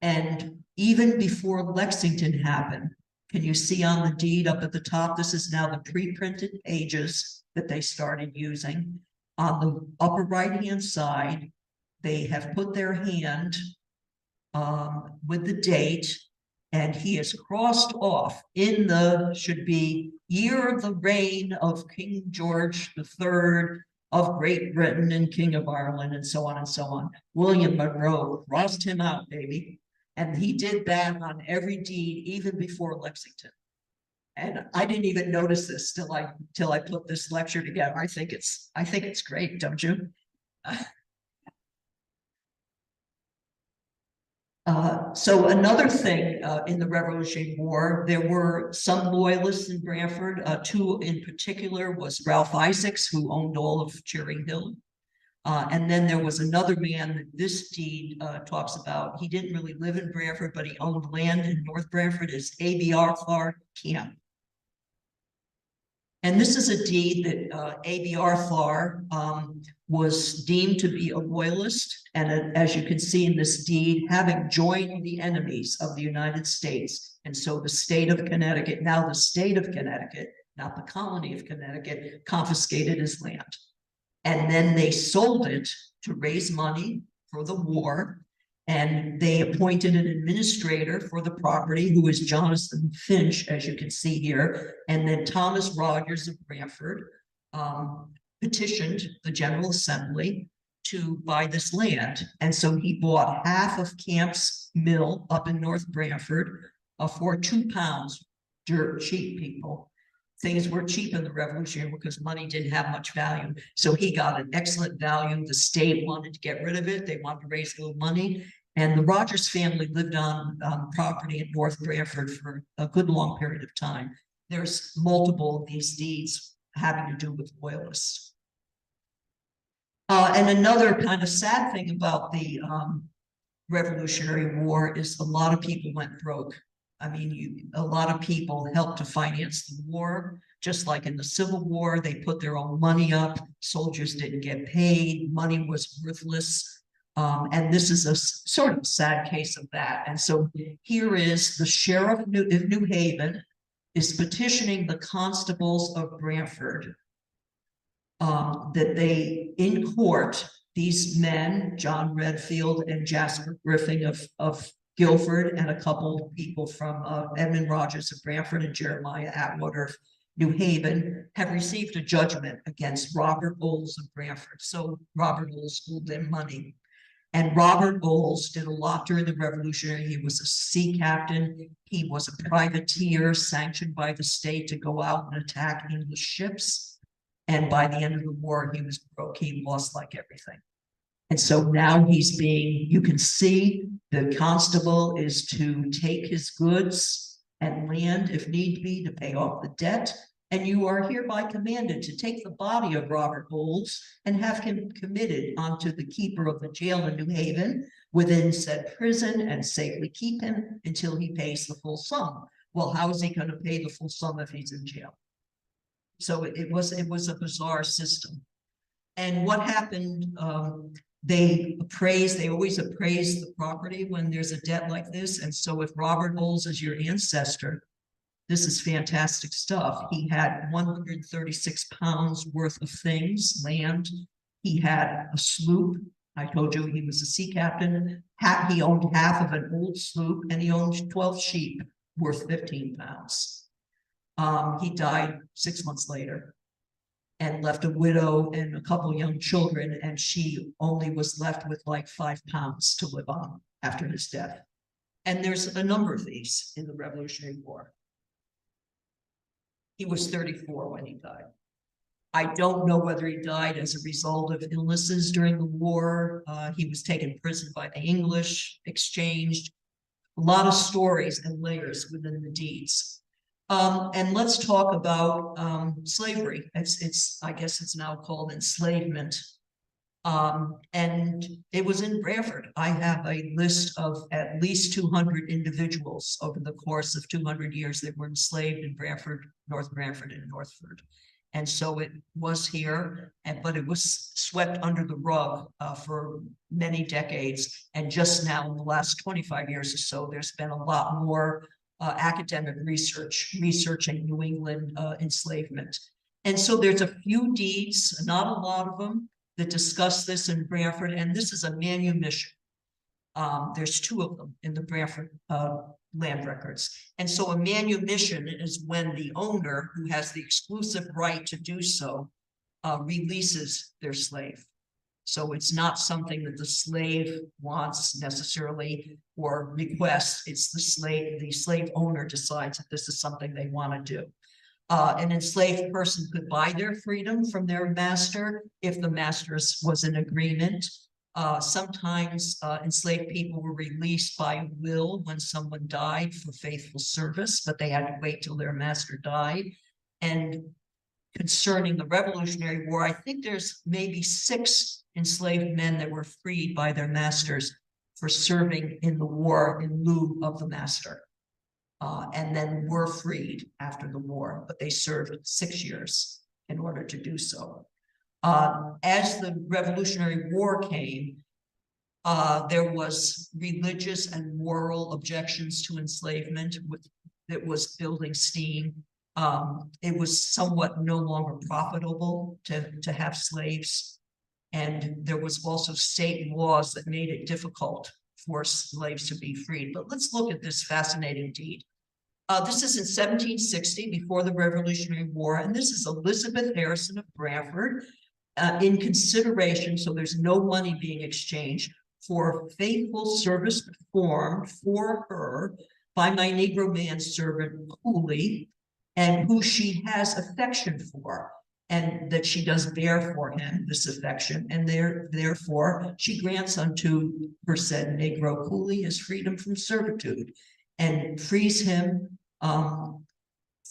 And even before Lexington happened, can you see on the deed up at the top, this is now the pre-printed pages that they started using. On the upper right-hand side, they have put their hand with the date, and he is crossed off in the, should be, year of the reign of King George III of Great Britain and King of Ireland, and so on and so on. William Monroe crossed him out, baby. And he did that on every deed, even before Lexington. And I didn't even notice this till I put this lecture together. I think it's great, don't you? So another thing in the Revolutionary War, there were some loyalists in Branford. Two in particular was Ralph Isaacs, who owned all of Cheering Hill. And then there was another man that this deed talks about. He didn't really live in Branford, but he owned land in North Branford, is A.B.R. Clark Camp. And this is a deed that A.B.R. Farr was deemed to be a royalist. And as you can see in this deed, having joined the enemies of the United States. And so the state of Connecticut, now the state of Connecticut, not the colony of Connecticut, confiscated his land. And then they sold it to raise money for the war. And they appointed an administrator for the property, who is Jonathan Finch, as you can see here. And then Thomas Rogers of Branford petitioned the General Assembly to buy this land. And so he bought half of Camp's Mill up in North Branford for £2, dirt cheap, people. Things were cheap in the Revolutionary War because money didn't have much value. So he got an excellent value. The state wanted to get rid of it. They wanted to raise a little money. And the Rogers family lived on property in North Branford for a good long period of time. There's multiple of these deeds having to do with loyalists. And another kind of sad thing about the Revolutionary War is a lot of people went broke. I mean, a lot of people helped to finance the war, just like in the Civil War. They put their own money up. Soldiers didn't get paid. Money was worthless. And this is a sort of sad case of that. And so here is the sheriff of New Haven is petitioning the constables of Branford that they, in court, these men, John Redfield and Jasper Griffin of Guilford, and a couple of people from Edmund Rogers of Branford and Jeremiah Atwater of New Haven, have received a judgment against Robert Bowles of Branford. So Robert Bowles owed them money. And Robert Bowles did a lot during the Revolutionary. He was a sea captain. He was a privateer sanctioned by the state to go out and attack English ships. And by the end of the war, he was broke. He lost like everything. And so now he's being, you can see the constable is to take his goods and land, if need be, to pay off the debt. And you are hereby commanded to take the body of Robert Bowles and have him committed onto the keeper of the jail in New Haven within said prison, and safely keep him until he pays the full sum. Well, how is he going to pay the full sum if he's in jail? So it was a bizarre system. And what happened, they always appraise the property when there's a debt like this. And so if Robert Bowles is your ancestor, this is fantastic stuff. He had 136 pounds worth of things, land. He had a sloop. I told you he was a sea captain. He owned half of an old sloop, and he owned 12 sheep worth 15 pounds. He died 6 months later and left a widow and a couple young children, and she only was left with like 5 pounds to live on after his death. And there's a number of these in the Revolutionary War. He was 34 when he died. I don't know whether he died as a result of illnesses during the war. He was taken prison by the English, exchanged. A lot of stories and layers within the deeds. And let's talk about slavery. I guess it's now called enslavement. And it was in Branford. I have a list of at least 200 individuals over the course of 200 years that were enslaved in Branford, North Branford, and Northford. And so it was here, but it was swept under the rug for many decades. And just now, in the last 25 years or so, there's been a lot more academic research researching New England enslavement. And so there's a few deeds, not a lot of them, that discuss this in Branford, and this is a manumission. There's 2 of them in the Branford land records. And so a manumission is when the owner, who has the exclusive right to do so, releases their slave. So it's not something that the slave wants necessarily or requests. It's the slave owner decides that this is something they want to do. An enslaved person could buy their freedom from their master if the master was in agreement. Sometimes enslaved people were released by will when someone died for faithful service, but they had to wait till their master died. And concerning the Revolutionary War, I think there's maybe 6 enslaved men that were freed by their masters for serving in the war in lieu of the master. and then were freed after the war, but they served 6 years in order to do so. As the Revolutionary War came, there was religious and moral objections to enslavement that was building steam. It was somewhat no longer profitable to have slaves. And there was also state laws that made it difficult for slaves to be freed. But let's look at this fascinating deed. This is in 1760, before the Revolutionary War, and this is Elizabeth Harrison of Branford, in consideration, so there's no money being exchanged, for faithful service performed for her by my Negro manservant Bouley, and who she has affection for, and that she does bear for him this affection, and therefore she grants unto her said Negro Bouley his freedom from servitude, and frees him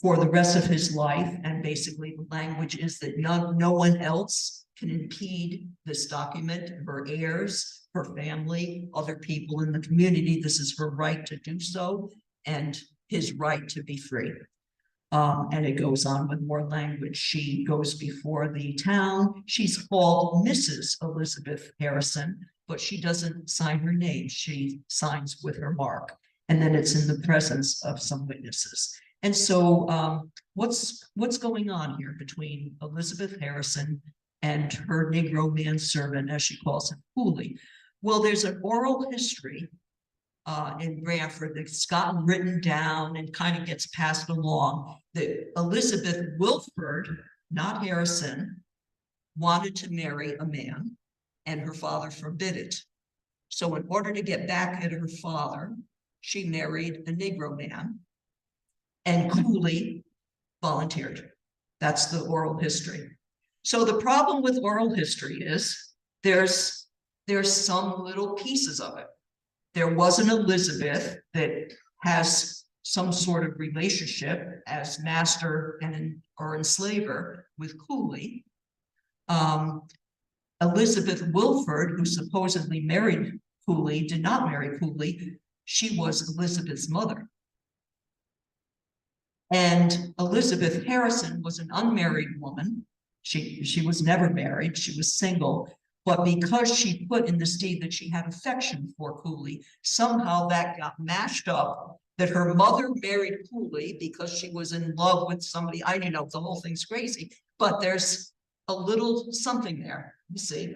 for the rest of his life. And basically the language is that no one else can impede this document, her heirs, her family, other people in the community. This is her right to do so, and his right to be free. And it goes on with more language. She goes before the town. She's called Mrs. Elizabeth Harrison, but she doesn't sign her name. She signs with her mark. And then it's in the presence of some witnesses. And so what's going on here between Elizabeth Harrison and her Negro manservant, as she calls him, Bouley? Well, there's an oral history in Branford that's gotten written down and kind of gets passed along, that Elizabeth Wilford, not Harrison, wanted to marry a man, and her father forbid it. So in order to get back at her father, she married a Negro man, and Bouley volunteered. That's the oral history. So the problem with oral history is there's some little pieces of it. There was an Elizabeth that has some sort of relationship as master or enslaver with Bouley. Elizabeth Wilford, who supposedly married Bouley, did not marry Bouley. She was Elizabeth's mother. And Elizabeth Harrison was an unmarried woman. She was never married. She was single. But because she put in this deed that she had affection for Bouley, somehow that got mashed up, that her mother married Bouley because she was in love with somebody. I don't know, the whole thing's crazy, but there's a little something there, you see.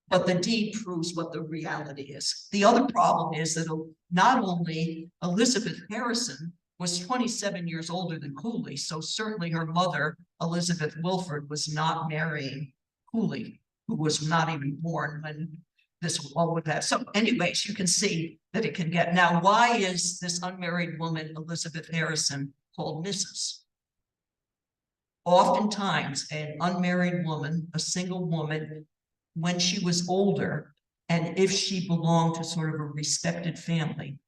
But the deed proves what the reality is. The other problem is that not only Elizabeth Harrison was 27 years older than Bouley, so certainly her mother, Elizabeth Wilford, was not marrying Bouley, who was not even born when this all would have. So anyways, you can see that it can get. Now, why is this unmarried woman, Elizabeth Harrison, called Mrs.? Oftentimes, an unmarried woman, a single woman, when she was older, and if she belonged to sort of a respected family,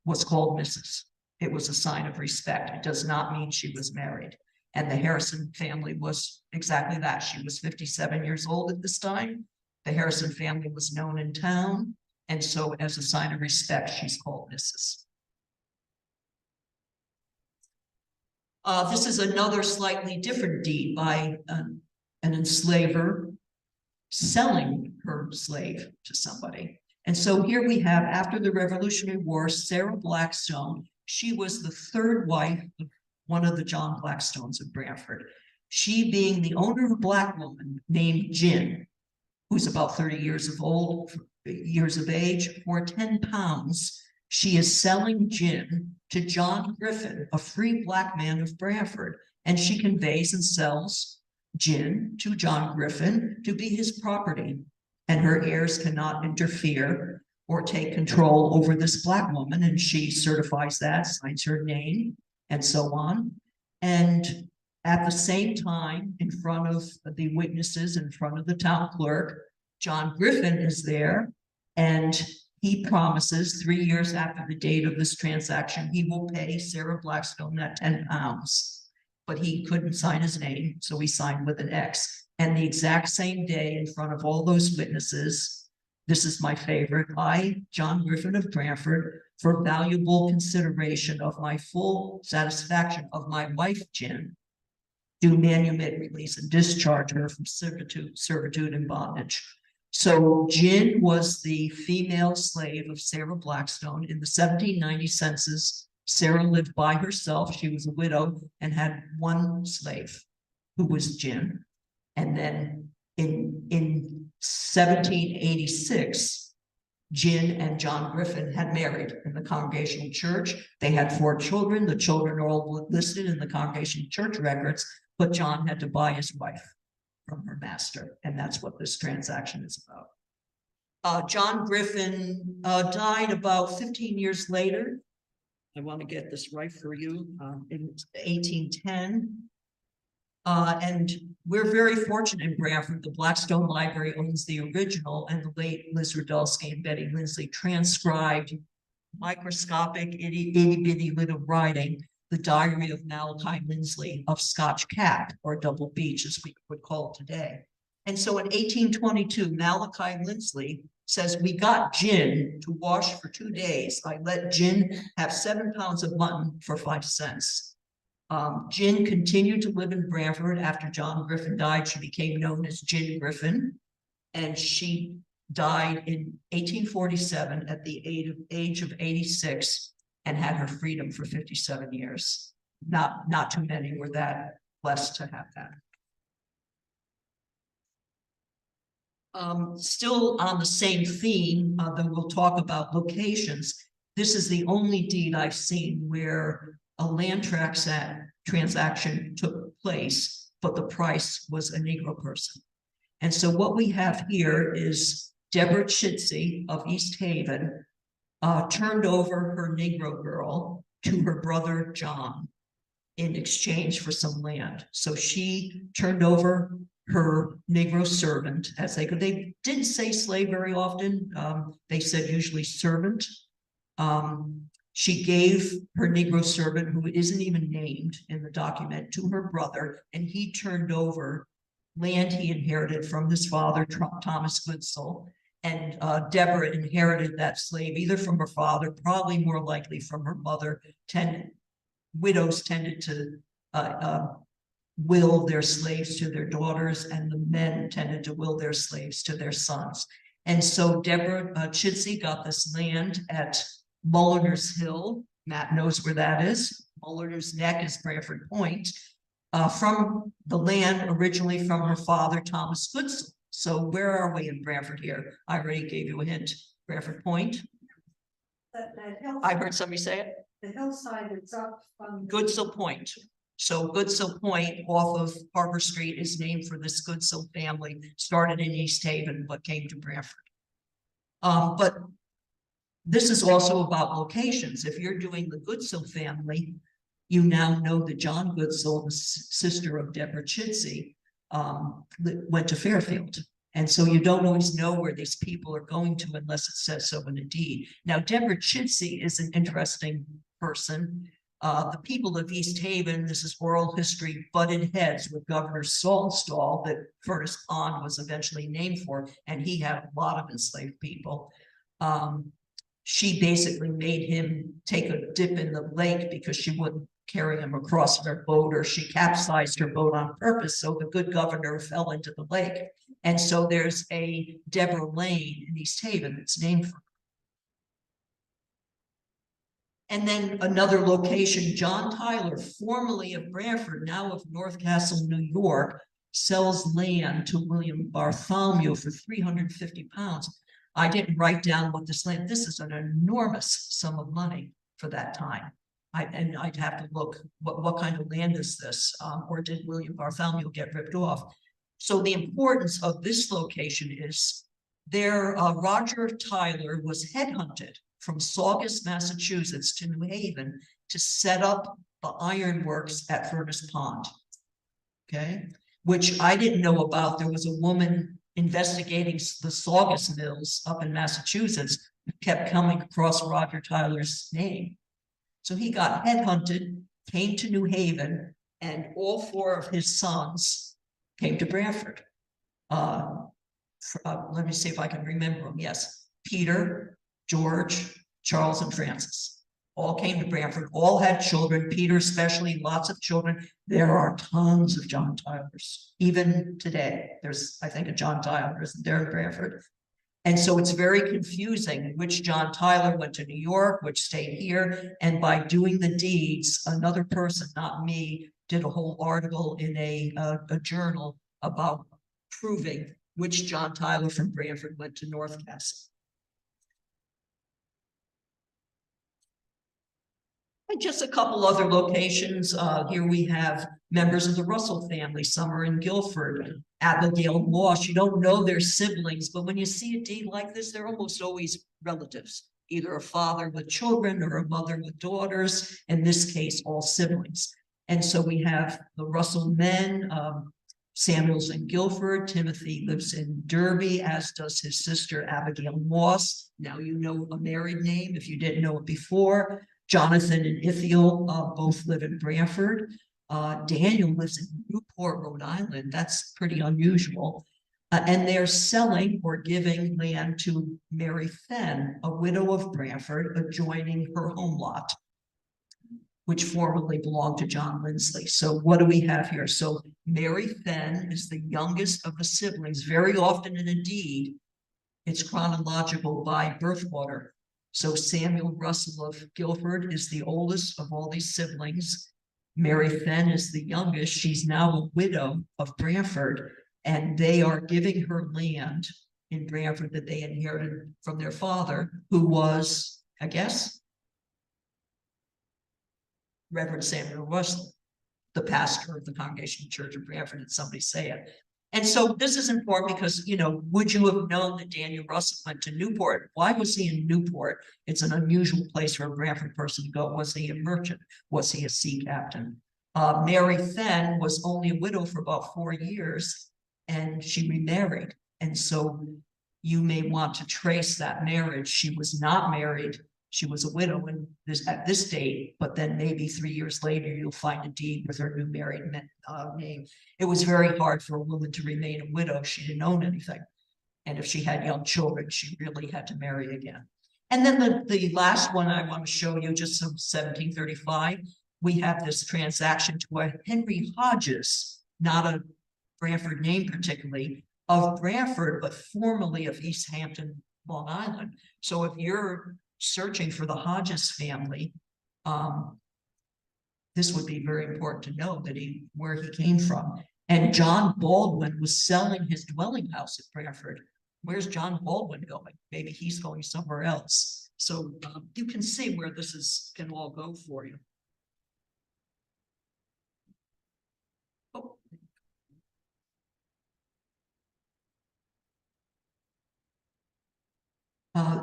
was called Mrs. It was a sign of respect. It does not mean she was married. And the Harrison family was exactly that. She was 57 years old at this time. The Harrison family was known in town. And so as a sign of respect, she's called Mrs. This is another slightly different deed by an enslaver selling her slave to somebody. And so here we have, after the Revolutionary War, Sarah Blackstone. She was the third wife of one of the John Blackstones of Branford. She being the owner of a Black woman named Gin, who's about 30 years of age. For 10 pounds, she is selling Gin to John Griffin, a free Black man of Branford, and she conveys and sells Gin to John Griffin to be his property, and her heirs cannot interfere or take control over this Black woman, and she certifies that, signs her name, and so on. And at the same time, in front of the witnesses, in front of the town clerk, John Griffin is there, and he promises 3 years after the date of this transaction, he will pay Sarah Blackstone that 10 pounds. But he couldn't sign his name, so he signed with an X. And the exact same day, in front of all those witnesses, this is my favorite, I, John Griffin of Branford, for valuable consideration of my full satisfaction of my wife, Jin, do manumit, release, and discharge her from servitude and bondage. So Jin was the female slave of Sarah Blackstone. In the 1790 census, Sarah lived by herself. She was a widow and had one slave, who was Jin. And then in 1786, Jin and John Griffin had married in the Congregational Church. They had 4 children. The children are all listed in the Congregational Church records, but John had to buy his wife from her master, and that's what this transaction is about. John Griffin died about 15 years later. I want to get this right for you, in 1810. And we're very fortunate in Branford. The Blackstone Library owns the original, and the late Liz Rudolsky and Betty Lindsley transcribed microscopic, itty-bitty little writing, the diary of Malachi Lindsley of Scotch Cap, or Double Beach, as we would call it today. And so in 1822, Malachi Lindsley says, we got Jin to wash for 2 days. I let Jin have 7 pounds of mutton for 5 cents. Jin continued to live in Branford. After John Griffin died, she became known as Jin Griffin, and she died in 1847 at the age of 86 and had her freedom for 57 years. Not too many were that blessed to have that. Still on the same theme, though we'll talk about locations. This is the only deed I've seen where a land transaction took place, but the price was a Negro person. And so what we have here is Deborah Chitsey of East Haven turned over her Negro girl to her brother John in exchange for some land. So she turned over her Negro servant, as they could. They didn't say slave very often. They said usually servant. She gave her Negro servant, who isn't even named in the document, to her brother, and he turned over land he inherited from his father, Thomas Goodsell. And Deborah inherited that slave either from her father, probably more likely from her mother. Widows tended to will their slaves to their daughters, and the men tended to will their slaves to their sons. And so Deborah Chitsey got this land at Mulliner's Hill. Matt knows where that is. Mulliner's Neck is Branford Point, from the land originally from her father, Thomas Goodsell. So where are we in Branford here? I already gave you a hint. Branford Point. That hillside, I heard somebody say it. the hillside is up from. Goodsell Point. So Goodsell Point off of Harbor Street is named for this Goodsell family, started in East Haven, but came to Branford. But this is also about locations. If you're doing the Goodsell family, you now know that John Goodsell, the sister of Deborah Chitsey, went to Fairfield. And so you don't always know where these people are going to unless it says so in a deed. Now, Deborah Chitsey is an interesting person. The people of East Haven, this is oral history, butted heads with Governor Saltonstall that Furnace Pond was eventually named for, and he had a lot of enslaved people. She basically made him take a dip in the lake because she wouldn't carry him across her boat, or she capsized her boat on purpose, so the good governor fell into the lake. And so there's a Deborah Lane in East Haven that's named for her. And then another location, John Tyler, formerly of Branford, now of North Castle, New York, sells land to William Bartholomew for 350 pounds. I didn't write down what this land, this is an enormous sum of money for that time. I'd have to look, what kind of land is this? Or did William Bartholomew get ripped off? So the importance of this location is there, Roger Tyler was headhunted from Saugus, Massachusetts to New Haven to set up the ironworks at Furnace Pond, okay? Which I didn't know about. There was a woman investigating the Saugus mills up in Massachusetts who kept coming across Roger Tyler's name. So he got headhunted, came to New Haven, and all 4 of his sons came to Branford. Let me see if I can remember them. Yes, Peter, George, Charles and Francis. All came to Branford, all had children, Peter especially, lots of children. There are tons of John Tylers. Even today, there's, I think, a John Tyler, isn't there, in Branford? And so it's very confusing which John Tyler went to New York, which stayed here. And by doing the deeds, another person, not me, did a whole article in a journal about proving which John Tyler from Branford went to North Castle. And just a couple other locations. Here we have members of the Russell family. Some are in Guilford, Abigail Moss. You don't know their siblings, but when you see a deed like this, they're almost always relatives, either a father with children or a mother with daughters. In this case, all siblings. And so we have the Russell men. Samuel's in Guilford. Timothy lives in Derby, as does his sister Abigail Moss. Now you know a married name if you didn't know it before. Jonathan and Ithiel both live in Branford. Daniel lives in Newport, Rhode Island. That's pretty unusual. And they're selling or giving land to Mary Fenn, a widow of Branford, adjoining her home lot, which formerly belonged to John Lindsley. So what do we have here? So Mary Fenn is the youngest of the siblings. Very often in a deed, it's chronological by birth order. So Samuel Russell of Guilford is the oldest of all these siblings. Mary Fenn is the youngest. She's now a widow of Branford, and they are giving her land in Branford that they inherited from their father, who was, I guess, Reverend Samuel Russell, the pastor of the Congregational Church of Branford, and somebody say it. And so this is important because, you know, would you have known that Daniel Russell went to Newport? Why was he in Newport? It's an unusual place for a Branford person to go. Was he a merchant? Was he a sea captain? Mary Fenn was only a widow for about 4 years, and she remarried. And so you may want to trace that marriage. She was not married. She was a widow at this date, but then maybe 3 years later, you'll find a deed with her new married name. It was very hard for a woman to remain a widow. She didn't own anything. And if she had young children, she really had to marry again. And then the last one I want to show you, just from 1735, we have this transaction to a Henry Hodges, not a Branford name particularly, of Branford, but formerly of East Hampton, Long Island. So if you're searching for the Hodges family, this would be very important to know that where he came from. And John Baldwin was selling his dwelling house at Branford. Where's John Baldwin going? Maybe he's going somewhere else. So you can see where this can all go for you. Oh.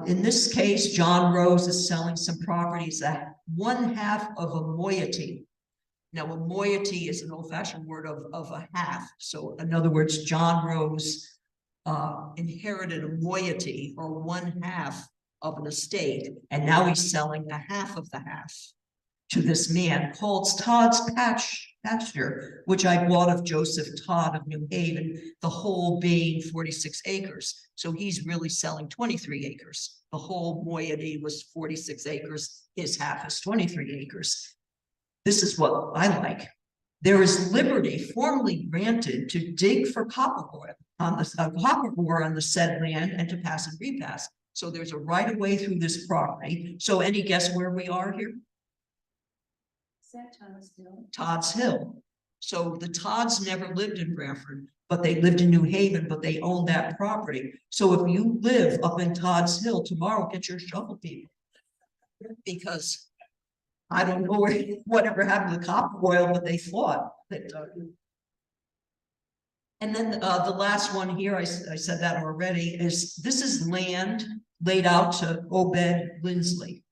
In this case, John Rose is selling some properties at 1/2 of a moiety. Now, a moiety is an old-fashioned word of a half. So, in other words, John Rose inherited a moiety, or 1/2 of an estate, and now he's selling 1/2 of the half to this man called Todd's Pasture, which I bought of Joseph Todd of New Haven, the whole being 46 acres. So he's really selling 23 acres. The whole moiety was 46 acres. His half is 23 acres. This is what I like. There is liberty formally granted to dig for copper ore on the said land and to pass and repass. So there's a right of way through this property. So any guess where we are here? Is that Thomas Hill? Todd's Hill. So the Todds never lived in Branford, but they lived in New Haven, but they owned that property. So if you live up in Todd's Hill tomorrow, get your shovel, people. Because I don't know whatever happened to the copper oil, but they thought that. And then the last one here, I said that already, this is land laid out to Obed Lindsley.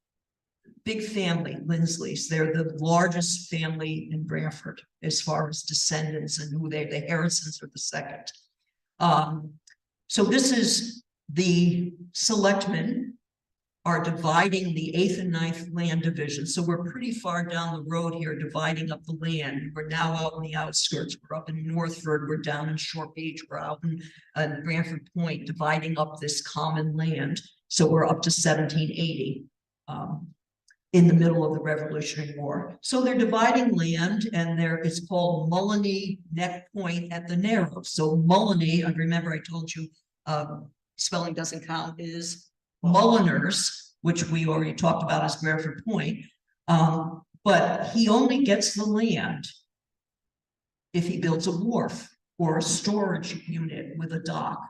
Big family, Lindsleys. They're the largest family in Branford as far as descendants and who the Harrisons are the second. So this is the selectmen are dividing the 8th and 9th land division. So we're pretty far down the road here, dividing up the land. We're now out in the outskirts. We're up in Northford. We're down in Short Beach. We're out in Branford Point, dividing up this common land. So we're up to 1780. in the middle of the Revolutionary War. So they're dividing land, and it's called Mullany Neck Point at the Narrows. So Mullany, I remember I told you, spelling doesn't count, is Mulliners, which we already talked about as Branford Point. But he only gets the land if he builds a wharf or a storage unit with a dock.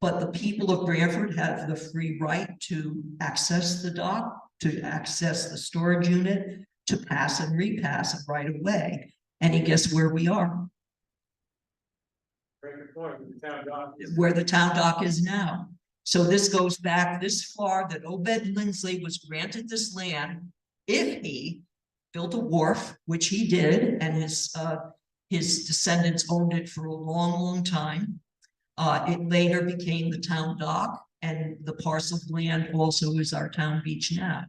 But the people of Branford have the free right to access the dock, to access the storage unit, to pass and repass it right away. And guess where we are? Where the town dock is now. So this goes back this far, that Obed Lindsley was granted this land if he built a wharf, which he did, and his descendants owned it for a long, long time. It later became the town dock, and the parcel of land also is our town beach now.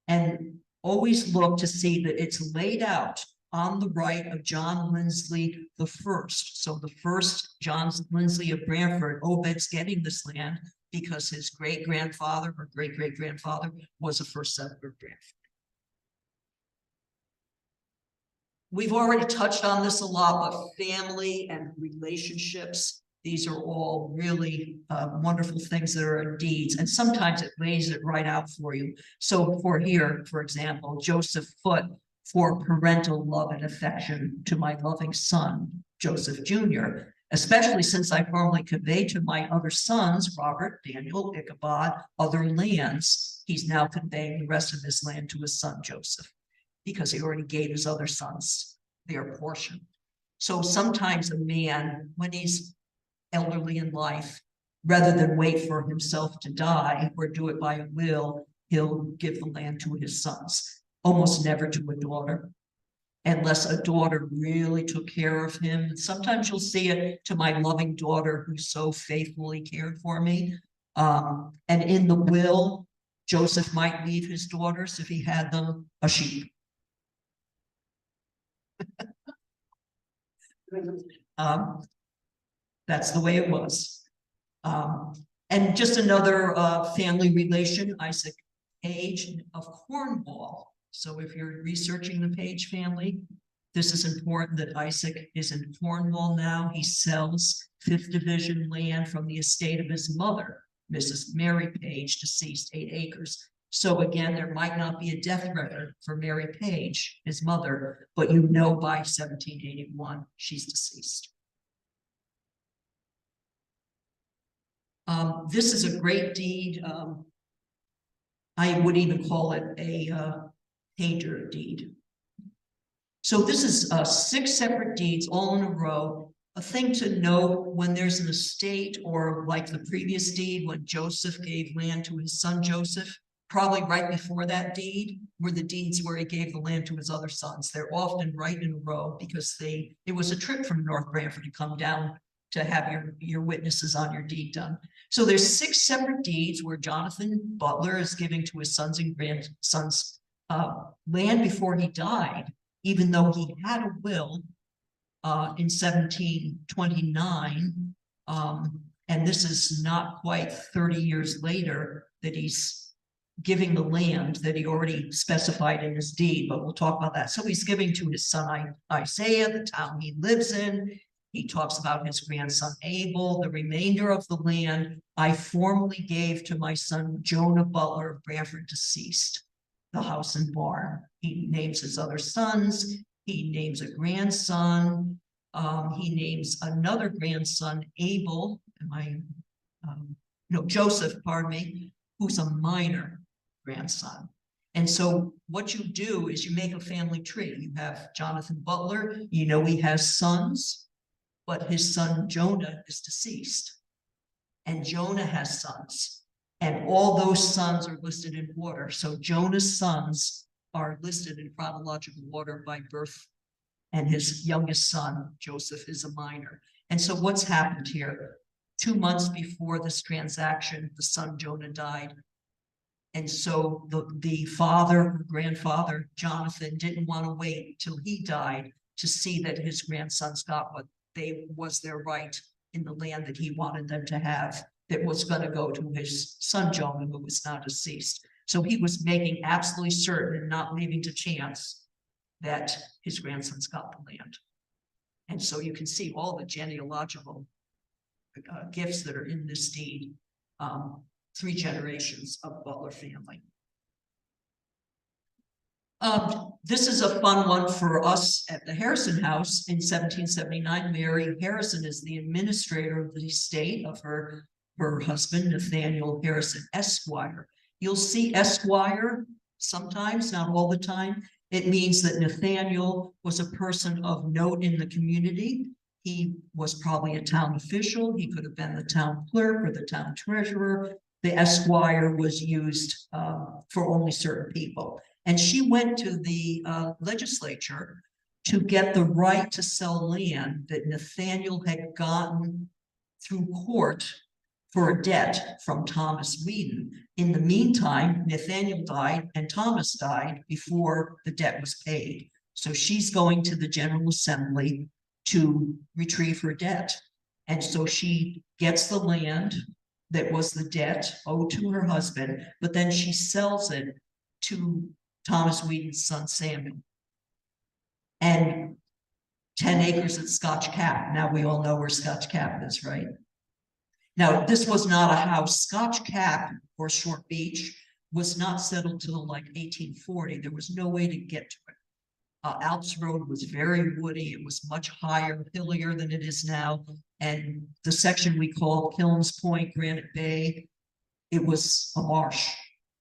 And always look to see that it's laid out on the right of John Lindsley the first. So the first John Lindsley of Branford, Obed's getting this land because his great-grandfather or great-great-grandfather was a first settler of Branford. We've already touched on this a lot, but family and relationships, these are all really wonderful things that are in deeds, and sometimes it lays it right out for you. So for here, for example, Joseph Foote, for parental love and affection to my loving son, Joseph Jr., especially since I formally conveyed to my other sons, Robert, Daniel, Ichabod, other lands. He's now conveying the rest of his land to his son, Joseph, because he already gave his other sons their portion. So sometimes a man, when he's elderly in life, rather than wait for himself to die or do it by a will, he'll give the land to his sons, almost never to a daughter, unless a daughter really took care of him. And sometimes you'll see it to my loving daughter who so faithfully cared for me. And in the will, Joseph might leave his daughters, if he had them, a sheep. That's the way it was. And just another family relation, Isaac Page of Cornwall. So if you're researching the Page family, this is important that Isaac is in Cornwall now. He sells 5th Division land from the estate of his mother, Mrs. Mary Page, deceased, 8 acres. So again, there might not be a death record for Mary Page, his mother, but you know by 1781, she's deceased. This is a great deed. I would even call it a painter deed. So this is 6 separate deeds all in a row. A thing to note when there's an estate, or like the previous deed when Joseph gave land to his son Joseph, probably right before that deed were the deeds where he gave the land to his other sons. They're often right in a row because it was a trip from North Branford to come down to have your witnesses on your deed done. So there's 6 separate deeds where Jonathan Butler is giving to his sons and grandsons land before he died, even though he had a will in 1729. And this is not quite 30 years later that he's giving the land that he already specified in his deed, but we'll talk about that. So he's giving to his son Isaiah, the town he lives in. He talks about his grandson Abel. The remainder of the land I formally gave to my son Jonah Butler of Branford, deceased, the house and barn. He names his other sons. He names a grandson. He names another grandson, Abel, Joseph, pardon me, who's a minor grandson. And so what you do is you make a family tree. You have Jonathan Butler, he has sons, but his son Jonah is deceased. And Jonah has sons. And all those sons are listed in order. So Jonah's sons are listed in chronological order by birth. And his youngest son, Joseph, is a minor. And so what's happened here? 2 months before this transaction, the son Jonah died. And so the father or grandfather, Jonathan, didn't want to wait till he died to see that his grandsons got what was their right in the land that he wanted them to have, that was going to go to his son Jonah, who was now deceased. So he was making absolutely certain and not leaving to chance that his grandsons got the land. And so you can see all the genealogical gifts that are in this deed, 3 generations of Butler family. This is a fun one for us at the Harrison House in 1779. Mary Harrison is the administrator of the estate of her husband, Nathaniel Harrison, Esquire. You'll see Esquire sometimes, not all the time. It means that Nathaniel was a person of note in the community. He was probably a town official. He could have been the town clerk or the town treasurer. The Esquire was used for only certain people. And she went to the legislature to get the right to sell land that Nathaniel had gotten through court for a debt from Thomas Whedon. In the meantime, Nathaniel died and Thomas died before the debt was paid. So she's going to the General Assembly to retrieve her debt. And so she gets the land that was the debt owed to her husband, but then she sells it to Thomas Whedon's son Samuel. And 10 acres at Scotch Cap. Now we all know where Scotch Cap is, right? Now, this was not a house. Scotch Cap, or Short Beach, was not settled till like 1840. There was no way to get to it. Alps Road was very woody. It was much higher, hillier than it is now. And the section we call Kilns Point, Granite Bay, it was a marsh.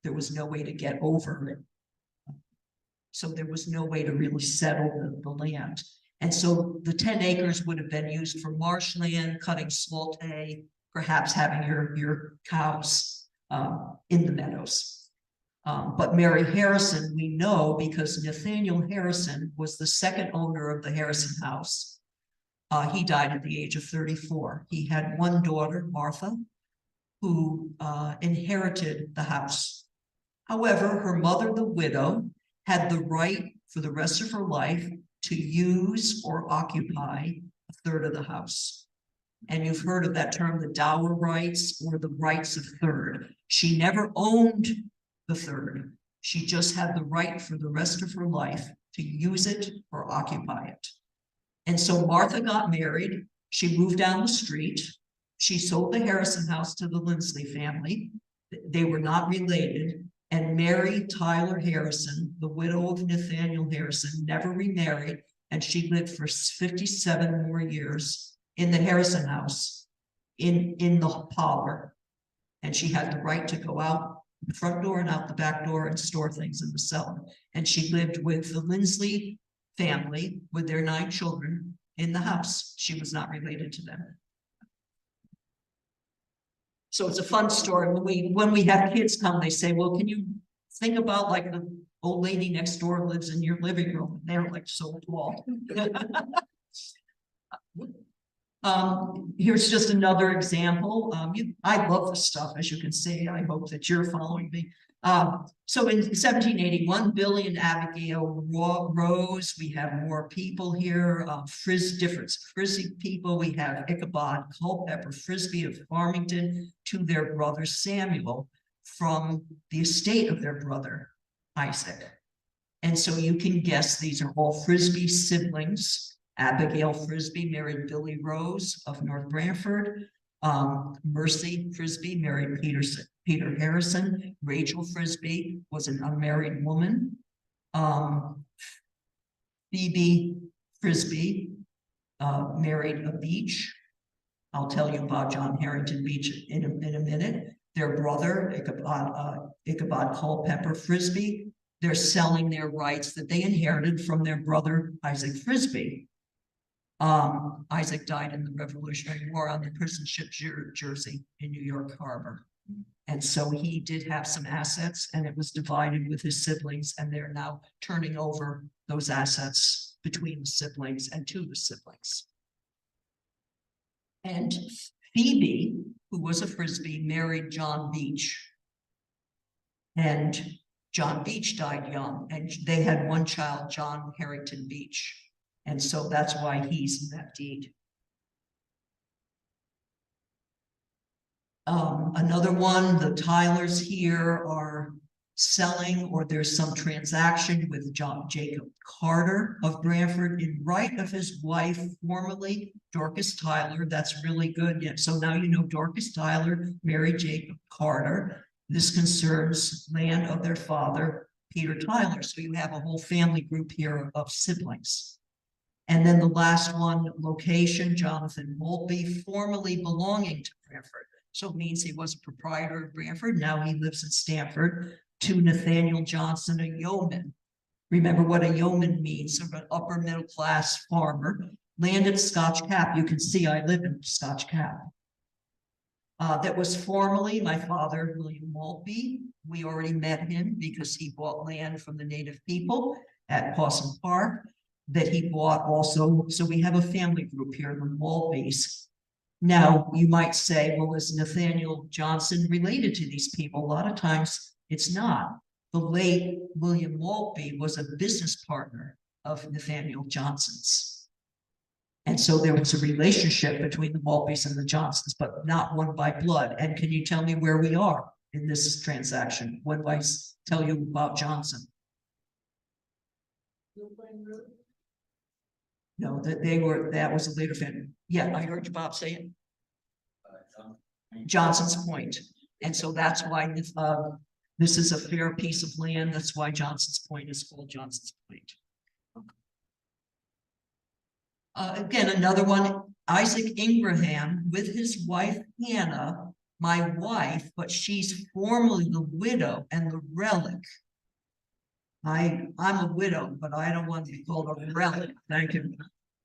There was no way to get over it. So there was no way to really settle the land. And so the 10 acres would have been used for marshland, cutting small hay, perhaps having your cows in the meadows. But Mary Harrison, we know because Nathaniel Harrison was the second owner of the Harrison house. He died at the age of 34. He had one daughter, Martha, who inherited the house. However, her mother, the widow, had the right for the rest of her life to use or occupy a third of the house. And you've heard of that term, the dower rights or the rights of third. She never owned the third. She just had the right for the rest of her life to use it or occupy it. And so Martha got married. She moved down the street. She sold the Harrison house to the Lindsley family. They were not related. And Mary Tyler Harrison, the widow of Nathaniel Harrison, never remarried. And she lived for 57 more years in the Harrison house, in the parlor. And she had the right to go out the front door and out the back door and store things in the cellar. And she lived with the Lindsley family with their 9 children in the house. She was not related to them. So it's a fun story. When we have kids come, they say, well, can you think about like the old lady next door lives in your living room? And they're like so tall. Here's just another example. I love this stuff, as you can see. I hope that you're following me. So in 1781, Billy and Abigail Rose, we have more people here, different Frisbee people. We have Ichabod Culpeper Frisbee of Farmington to their brother Samuel from the estate of their brother Isaac. And so you can guess these are all Frisbee siblings. Abigail Frisbee married Billy Rose of North Branford. Mercy Frisbee married Peter Harrison. Rachel Frisbee was an unmarried woman. Phoebe Frisbee married a Beach. I'll tell you about John Harrington Beach in a minute. Their brother, Ichabod Culpeper Frisbee, they're selling their rights that they inherited from their brother, Isaac Frisbee. Isaac died in the Revolutionary War on the prison ship Jersey in New York Harbor. And so he did have some assets and it was divided with his siblings, and they're now turning over those assets between the siblings and to the siblings. And Phoebe, who was a Frisbee, married John Beach. And John Beach died young, and they had one child, John Harrington Beach. And so that's why he's in that deed. Another one, the Tylers here are selling or there's some transaction with Jacob Carter of Branford in right of his wife, formerly Dorcas Tyler. That's really good. Yeah, so now you know Dorcas Tyler married Jacob Carter. This concerns land of their father, Peter Tyler. So you have a whole family group here of siblings. And then the last one, location, Jonathan Maltby, formerly belonging to Branford. So it means he was a proprietor of Branford. Now he lives in Stamford. To Nathaniel Johnson, a yeoman. Remember what a yeoman means, sort of an upper middle class farmer. Land at Scotch Cap. You can see I live in Scotch Cap. That was formerly my father, William Maltby. We already met him because he bought land from the native people at Pawson Park that he bought also. So we have a family group here, the Maltbys. Now, you might say, well, is Nathaniel Johnson related to these people? A lot of times it's not. The late William Maltby was a business partner of Nathaniel Johnson's. And so there was a relationship between the Maltbys and the Johnsons, but not one by blood. And can you tell me where we are in this transaction? When do I tell you about Johnson? No, that was a later family. Yeah, I heard you, Bob, say it. Johnson's Point. And so that's why this is a fair piece of land. That's why Johnson's Point is called Johnson's Point. Again, another one, Isaac Ingraham with his wife, Hannah, my wife, but she's formerly the widow and the relic. I'm a widow, but I don't want to be called a relic. Thank you.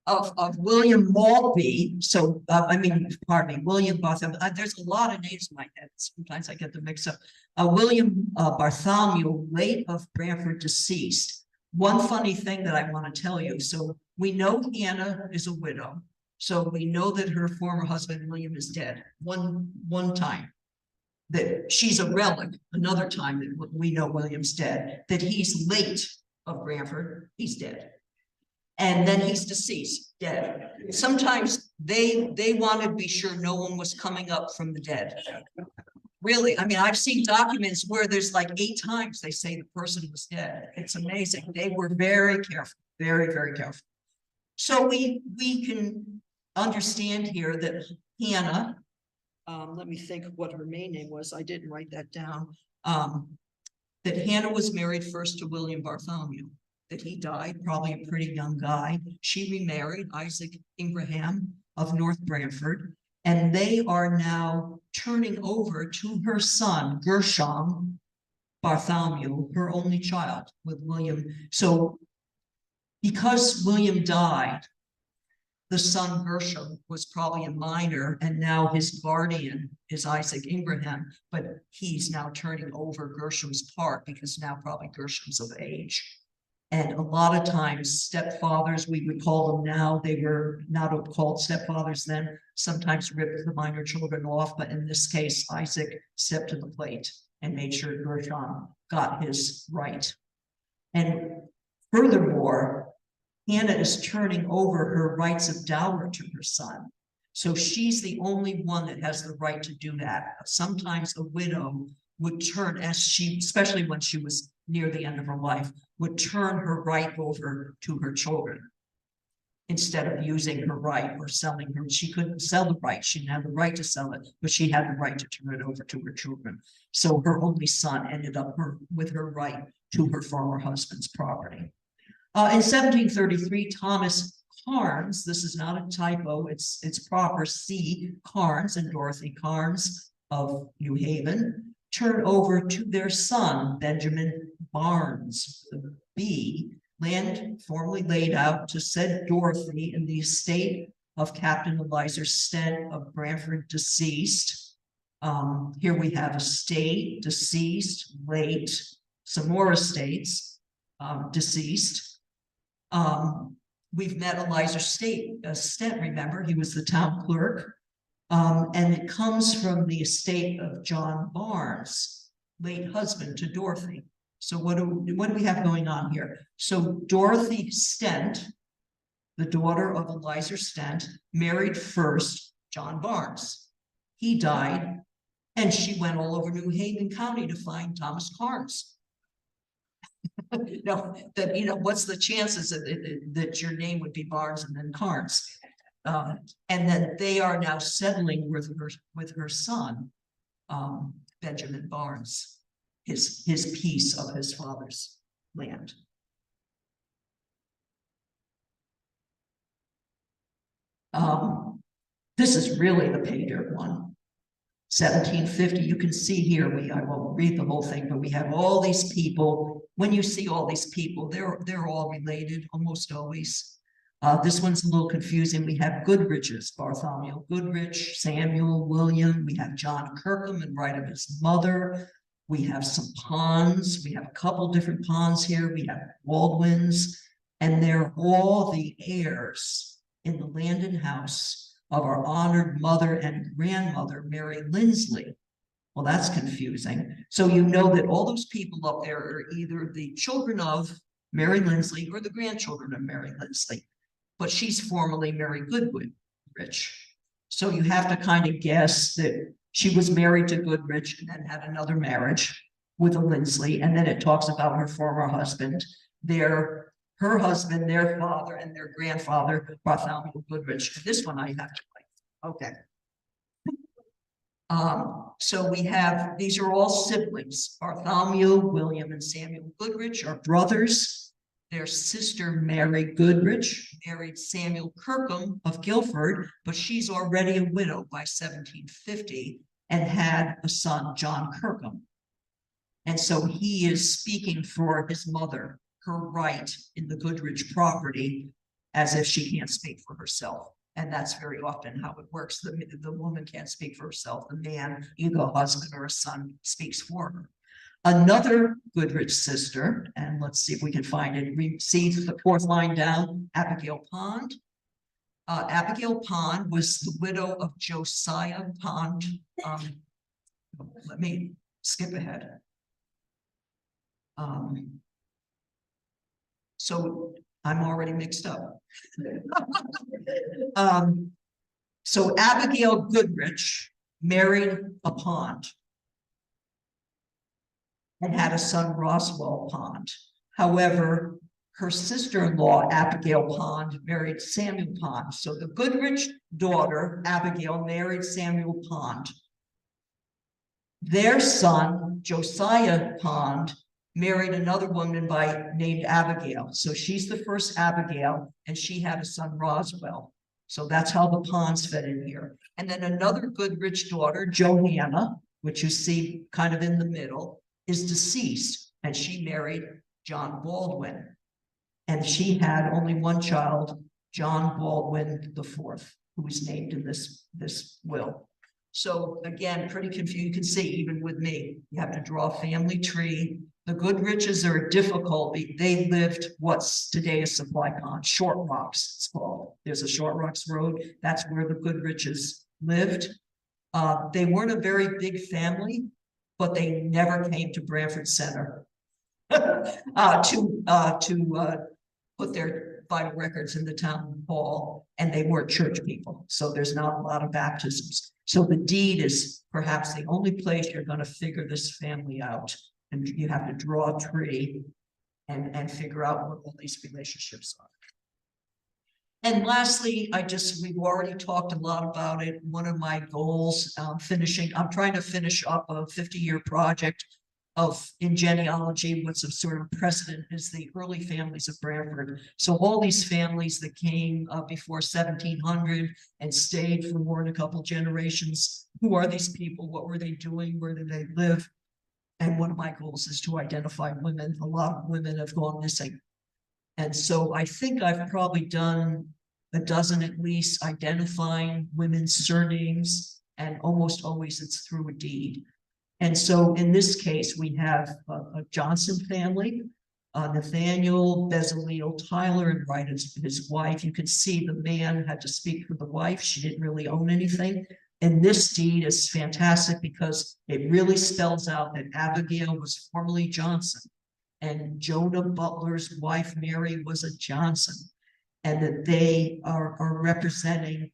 Of William Maltby. So, pardon me, William Bartholomew. There's a lot of names in my head. Sometimes I get them mixed up. William Bartholomew, late of Branford, deceased. One funny thing that I want to tell you. So we know Hannah is a widow. So we know that her former husband, William, is dead. One time. That she's a relic. Another time that we know William's dead. That he's late of Branford. He's dead. And then he's deceased, dead. Sometimes they wanted to be sure no one was coming up from the dead. Really, I've seen documents where there's like 8 times they say the person was dead. It's amazing. They were very careful, very, very careful. So we can understand here that Hannah, let me think what her main name was. I didn't write that down. That Hannah was married first to William Bartholomew. That he died, probably a pretty young guy. She remarried Isaac Ingraham of North Branford, and they are now turning over to her son, Gershom Bartholomew, her only child with William. So because William died, the son Gershom was probably a minor, and now his guardian is Isaac Ingraham, but he's now turning over Gershom's part because now probably Gershom's of age. And a lot of times stepfathers, we would call them now, they were not called stepfathers then, sometimes ripped the minor children off, but in this case, Isaac stepped to the plate and made sure Gershom got his right. And furthermore, Hannah is turning over her rights of dower to her son. So she's the only one that has the right to do that. Sometimes a widow would turn, especially when she was near the end of her life, would turn her right over to her children instead of using her right or selling her. She couldn't sell the right. She didn't have the right to sell it, but she had the right to turn it over to her children. So her only son ended up with her right to her former husband's property. In 1733, Thomas Carnes, this is not a typo, it's proper, C. Carnes and Dorothy Carnes of New Haven, turned over to their son, Benjamin Barnes, B, land formerly laid out to said Dorothy in the estate of Captain Eliza Stent of Branford, deceased. Here we have estate, deceased, late, some more estates, deceased. We've met Eliza Stent, remember, he was the town clerk. And it comes from the estate of John Barnes, late husband to Dorothy. So what do we have going on here? So Dorothy Stent, the daughter of Eliza Stent, married first John Barnes. He died, and she went all over New Haven County to find Thomas Carnes. No, that, what's the chances that your name would be Barnes and then Carnes? And then they are now settling with her son, Benjamin Barnes, his piece of his father's land. This is really the pay dirt one. 1750, you can see here, I won't read the whole thing, but we have all these people. When you see all these people, they're all related, almost always. This one's a little confusing. We have Goodriches, Bartholomew Goodrich, Samuel, William. We have John Kirkham in right of his mother. We have some Ponds. We have a couple different Ponds here. We have Baldwins, and they're all the heirs in the land and house of our honored mother and grandmother, Mary Lindsley. Well, that's confusing. So you know that all those people up there are either the children of Mary Lindsley or the grandchildren of Mary Lindsley, but she's formerly Mary Goodrich. So you have to kind of guess that she was married to Goodrich and then had another marriage with a Lindsley. And then it talks about her former husband, her husband, their father, and their grandfather, Bartholomew Goodrich. This one I have to like. Okay. So we have, these are all siblings. Bartholomew, William, and Samuel Goodrich are brothers. Their sister, Mary Goodrich, married Samuel Kirkham of Guilford, but she's already a widow by 1750 and had a son, John Kirkham. And so he is speaking for his mother, her right in the Goodrich property, as if she can't speak for herself. And that's very often how it works. The woman can't speak for herself. The man, either a husband or a son, speaks for her. Another Goodrich sister, and let's see if we can find it. We see the fourth line down, Abigail Pond. Abigail Pond was the widow of Josiah Pond. Let me skip ahead. So I'm already mixed up. So Abigail Goodrich married a Pond and had a son, Roswell Pond. However, her sister-in-law, Abigail Pond, married Samuel Pond. So the Goodrich daughter, Abigail, married Samuel Pond. Their son, Josiah Pond, married another woman named Abigail. So she's the first Abigail, and she had a son, Roswell. So that's how the Ponds fit in here. And then another Goodrich daughter, Johanna, which you see kind of in the middle, is deceased, and she married John Baldwin. And she had only one child, John Baldwin IV, who is named in this will. So again, pretty confused. You can see, even with me, you have to draw a family tree. The Goodriches are difficult. They lived what's today a supply pond, Short Rocks, it's called. There's a Short Rocks Road. That's where the Goodriches lived. They weren't a very big family, but they never came to Branford Center to put their vital records in the town hall, and they weren't church people. So there's not a lot of baptisms. So the deed is perhaps the only place you're going to figure this family out. And you have to draw a tree and figure out what all these relationships are. And lastly, we've already talked a lot about it. One of my goals, I'm trying to finish up a 50-year project in genealogy. What's a sort of precedent is the early families of Branford. So all these families that came before 1700 and stayed for more than a couple generations. Who are these people? What were they doing? Where did they live? And one of my goals is to identify women. A lot of women have gone missing. And so I think I've probably done a dozen at least identifying women's surnames, and almost always it's through a deed. And so in this case, we have a Johnson family, Nathaniel, Bezaleel, Tyler, and Wright is his wife. You can see the man had to speak for the wife. She didn't really own anything. And this deed is fantastic because it really spells out that Abigail was formerly Johnson, and Jonah Butler's wife, Mary, was a Johnson, and that they are representing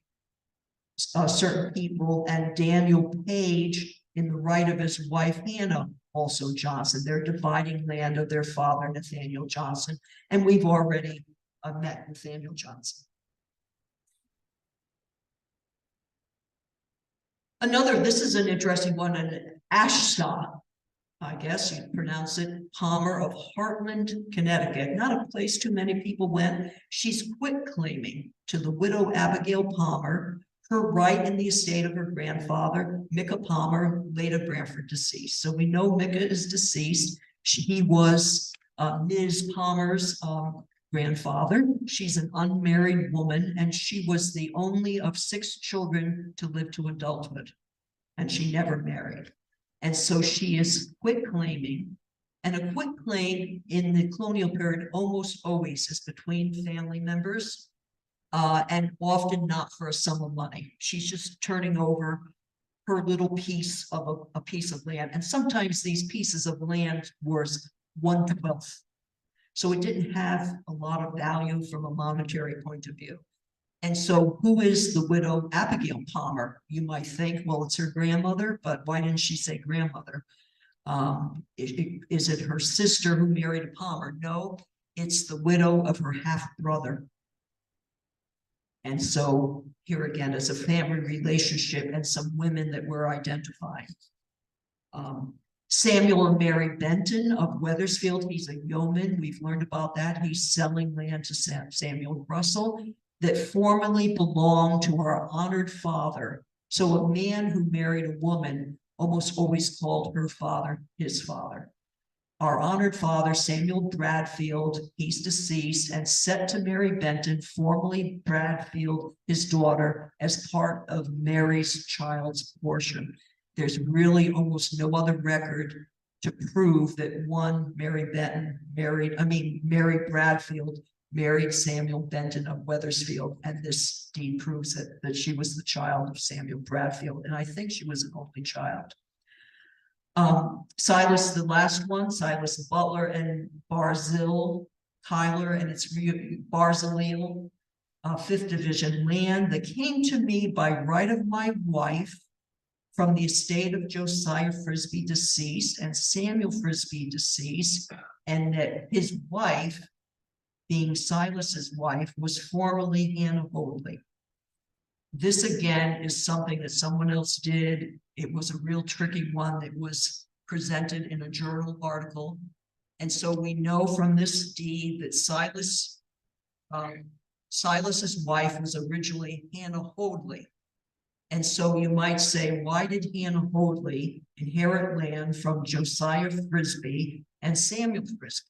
certain people. And Daniel Page in the right of his wife Hannah, also Johnson. They're dividing land of their father, Nathaniel Johnson, and we've already met Nathaniel Johnson. This is an interesting one, an Ashsaw, I guess you'd pronounce it, Palmer of Heartland, Connecticut. Not a place too many people went. She's quit claiming to the widow Abigail Palmer her right in the estate of her grandfather, Micah Palmer, late of Branford, deceased. So we know Micah is deceased. He was Ms. Palmer's grandfather. She's an unmarried woman, and she was the only of 6 children to live to adulthood, and she never married. And so she is quit claiming, and a quit claim in the colonial period almost always is between family members, and often not for a sum of money. She's just turning over her little piece of a piece of land. And sometimes these pieces of land was 1/12. So it didn't have a lot of value from a monetary point of view. And so who is the widow Abigail Palmer? You might think, well, it's her grandmother, but why didn't she say grandmother? Is it her sister who married a Palmer? No, it's the widow of her half-brother. And so here again is a family relationship and some women that we're identifying. Samuel and Mary Benton of Wethersfield, he's a yeoman. We've learned about that. He's selling land to Samuel Russell that formerly belonged to our honored father. So a man who married a woman almost always called her father his father. Our honored father, Samuel Bradfield, he's deceased and set to marry Benton, formerly Bradfield, his daughter, as part of Mary's child's portion. There's really almost no other record to prove that Mary Bradfield married Samuel Benton of Wethersfield, and this deed proves that she was the child of Samuel Bradfield, and I think she was an only child. Silas, the last one, Silas Butler and Barzil Tyler, and it's Barzileel, 5th Division land that came to me by right of my wife from the estate of Josiah Frisbee deceased and Samuel Frisbee deceased, and that his wife, being Silas's wife, was formerly Hannah Bouley. This again is something that someone else did. It was a real tricky one that was presented in a journal article. And so we know from this deed that Silas's wife was originally Hannah Hoadley. And so you might say, why did Hannah Hoadley inherit land from Josiah Frisbee and Samuel Frisbee?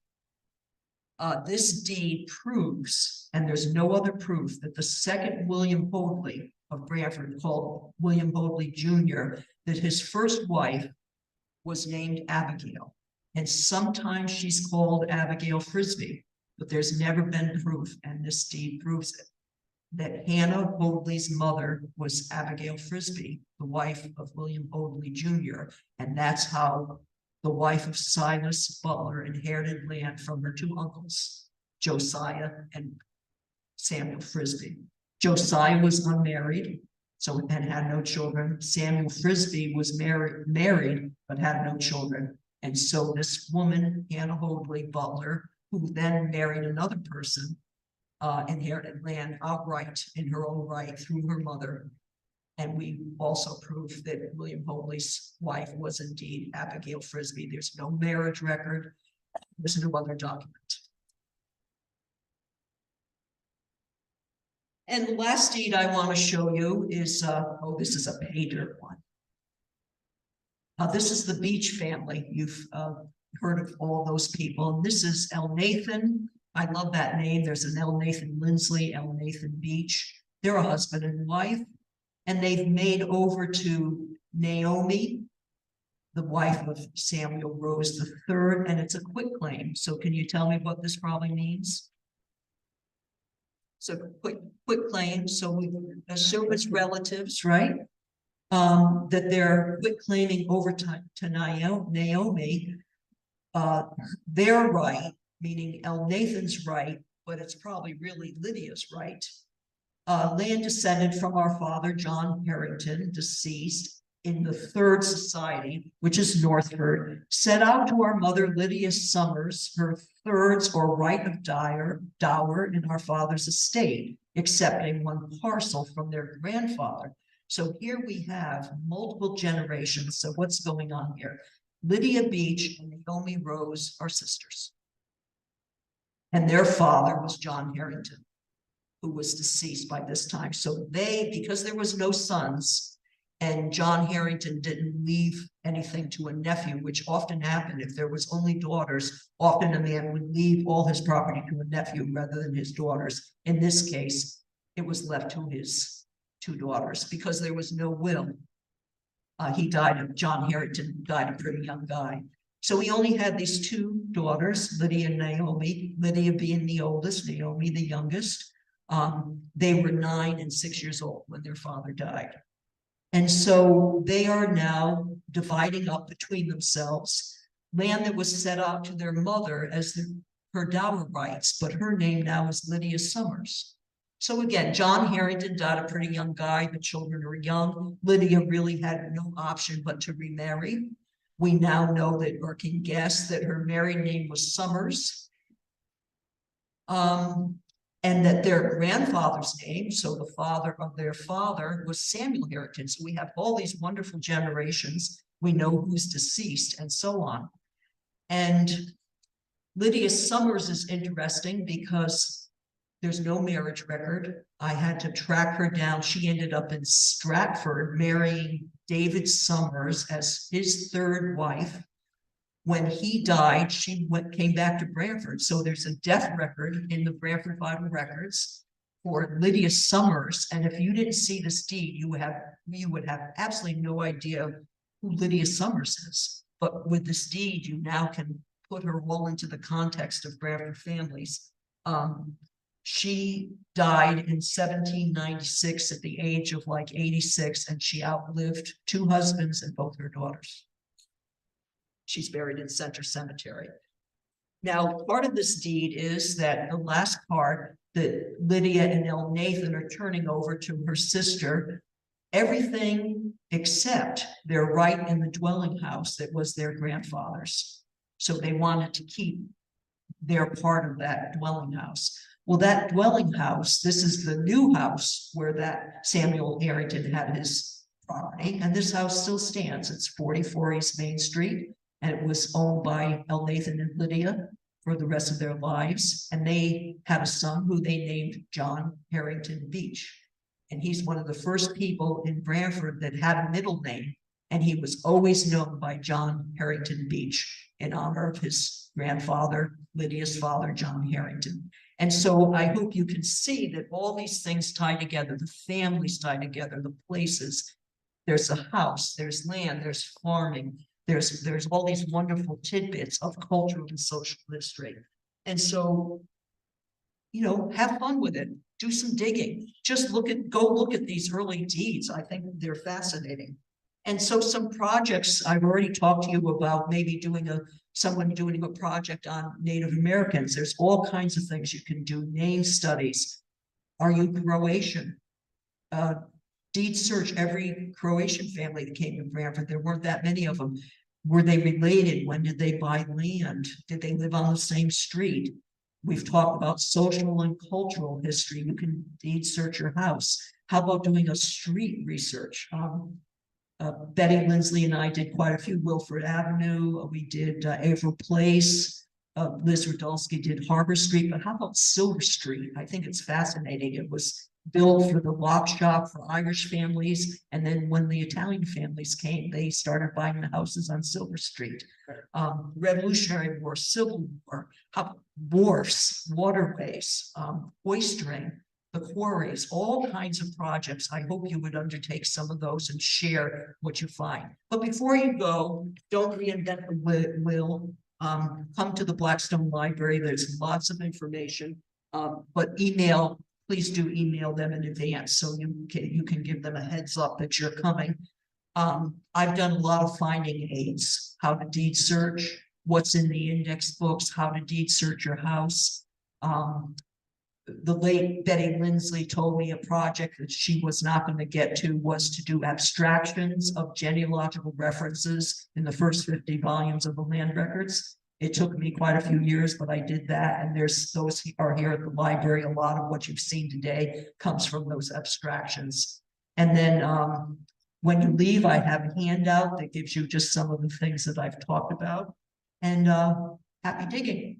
This deed proves, and there's no other proof, that the second William Hoadley of Branford, called William Hoadley Jr., that his first wife was named Abigail. And sometimes she's called Abigail Frisbee, but there's never been proof, and this deed proves it, that Hannah Hoadley's mother was Abigail Frisbee, the wife of William Hoadley Jr., and that's how the wife of Silas Butler inherited land from her 2 uncles, Josiah and Samuel Frisbee. Josiah was unmarried, and had no children. Samuel Frisbee was married, but had no children. And so this woman, Hannah Hoadley Butler, who then married another person, inherited land outright in her own right through her mother. And we also prove that William Hoadley's wife was indeed Abigail Frisbee. There's no marriage record. There's no other document. And the last deed I want to show you is, this is a pay dirt one. This is the Beach family. You've heard of all those people. And this is Elnathan. I love that name. There's an Elnathan Lindsley, Elnathan Beach. They're a husband and wife. And they've made over to Naomi, the wife of Samuel Rose III, and it's a quitclaim. So can you tell me what this probably means? So quitclaim, so we assume it's relatives, right? That they're quitclaiming over to Naomi, their right, meaning Elnathan's right, but it's probably really Lydia's right. Land descended from our father, John Harrington, deceased, in the third society, which is Northford, set out to our mother Lydia Summers her thirds or right of dower in our father's estate, excepting one parcel from their grandfather. So here we have multiple generations. So what's going on here? Lydia Beach and Naomi Rose are sisters. And their father was John Harrington, who was deceased by this time. So they, because there was no sons, and John Harrington didn't leave anything to a nephew, which often happened if there was only daughters, often a man would leave all his property to a nephew rather than his daughters. In this case, it was left to his two daughters because there was no will. John Harrington died a pretty young guy. So he only had these two daughters, Lydia and Naomi, Lydia being the oldest, Naomi the youngest. They were 9 and 6 years old when their father died. And so they are now dividing up between themselves land that was set out to their mother as her dower rights, but her name now is Lydia Summers. So again, John Harrington died a pretty young guy. The children are young. Lydia really had no option but to remarry. We now know that, or can guess, that her married name was Summers. And that their grandfather's name, so the father of their father, was Samuel Harrington. So we have all these wonderful generations. We know who's deceased and so on. And Lydia Summers is interesting because there's no marriage record. I had to track her down. She ended up in Stratford marrying David Summers as his third wife. When he died, she came back to Branford. So there's a death record in the Branford Vital Records for Lydia Summers. And if you didn't see this deed, you would have absolutely no idea who Lydia Summers is. But with this deed, you now can put her all into the context of Branford families. She died in 1796 at the age of like 86, and she outlived 2 husbands and both her daughters. She's buried in Center Cemetery. Now, part of this deed is that the last part that Lydia and Elnathan are turning over to her sister, everything except their right in the dwelling house that was their grandfather's. So they wanted to keep their part of that dwelling house. Well, that dwelling house, this is the new house where that Samuel Harrington had his property, and this house still stands. It's 44 East Main Street. And it was owned by Elnathan and Lydia for the rest of their lives. And they had a son who they named John Harrington Beach. And he's one of the first people in Branford that had a middle name. And he was always known by John Harrington Beach in honor of his grandfather, Lydia's father, John Harrington. And so I hope you can see that all these things tie together, the families tie together, the places. There's a house, there's land, there's farming. There's all these wonderful tidbits of cultural and social history. And so, you know, have fun with it. Do some digging. Just go look at these early deeds. I think they're fascinating. And so some projects I've already talked to you about, maybe someone doing a project on Native Americans. There's all kinds of things you can do. Name studies. Are you Croatian? Deed search every Croatian family that came to Branford. There weren't that many of them. Were they related? When did they buy land? Did they live on the same street? We've talked about social and cultural history. You can deed search your house. How about doing a street research? Betty Lindsley and I did quite a few. Wilford Avenue. We did Averill Place. Liz Radulski did Harbor Street. But how about Silver Street? I think it's fascinating. It was built for the lock shop for Irish families. And then when the Italian families came, they started buying the houses on Silver Street. Revolutionary War, Civil War, wharfs, waterways, oystering, the quarries, all kinds of projects. I hope you would undertake some of those and share what you find. But before you go, don't reinvent the wheel. Come to the Blackstone Library. There's lots of information, but please do email them in advance so you can give them a heads up that you're coming. I've done a lot of finding aids, how to deed search, what's in the index books, how to deed search your house. the late Betty Lindsley told me a project that she was not going to get to was to do abstractions of genealogical references in the first 50 volumes of the land records. It took me quite a few years, but I did that. And there's those are here at the library. A lot of what you've seen today comes from those abstractions. And then when you leave, I have a handout that gives you just some of the things that I've talked about. And happy digging.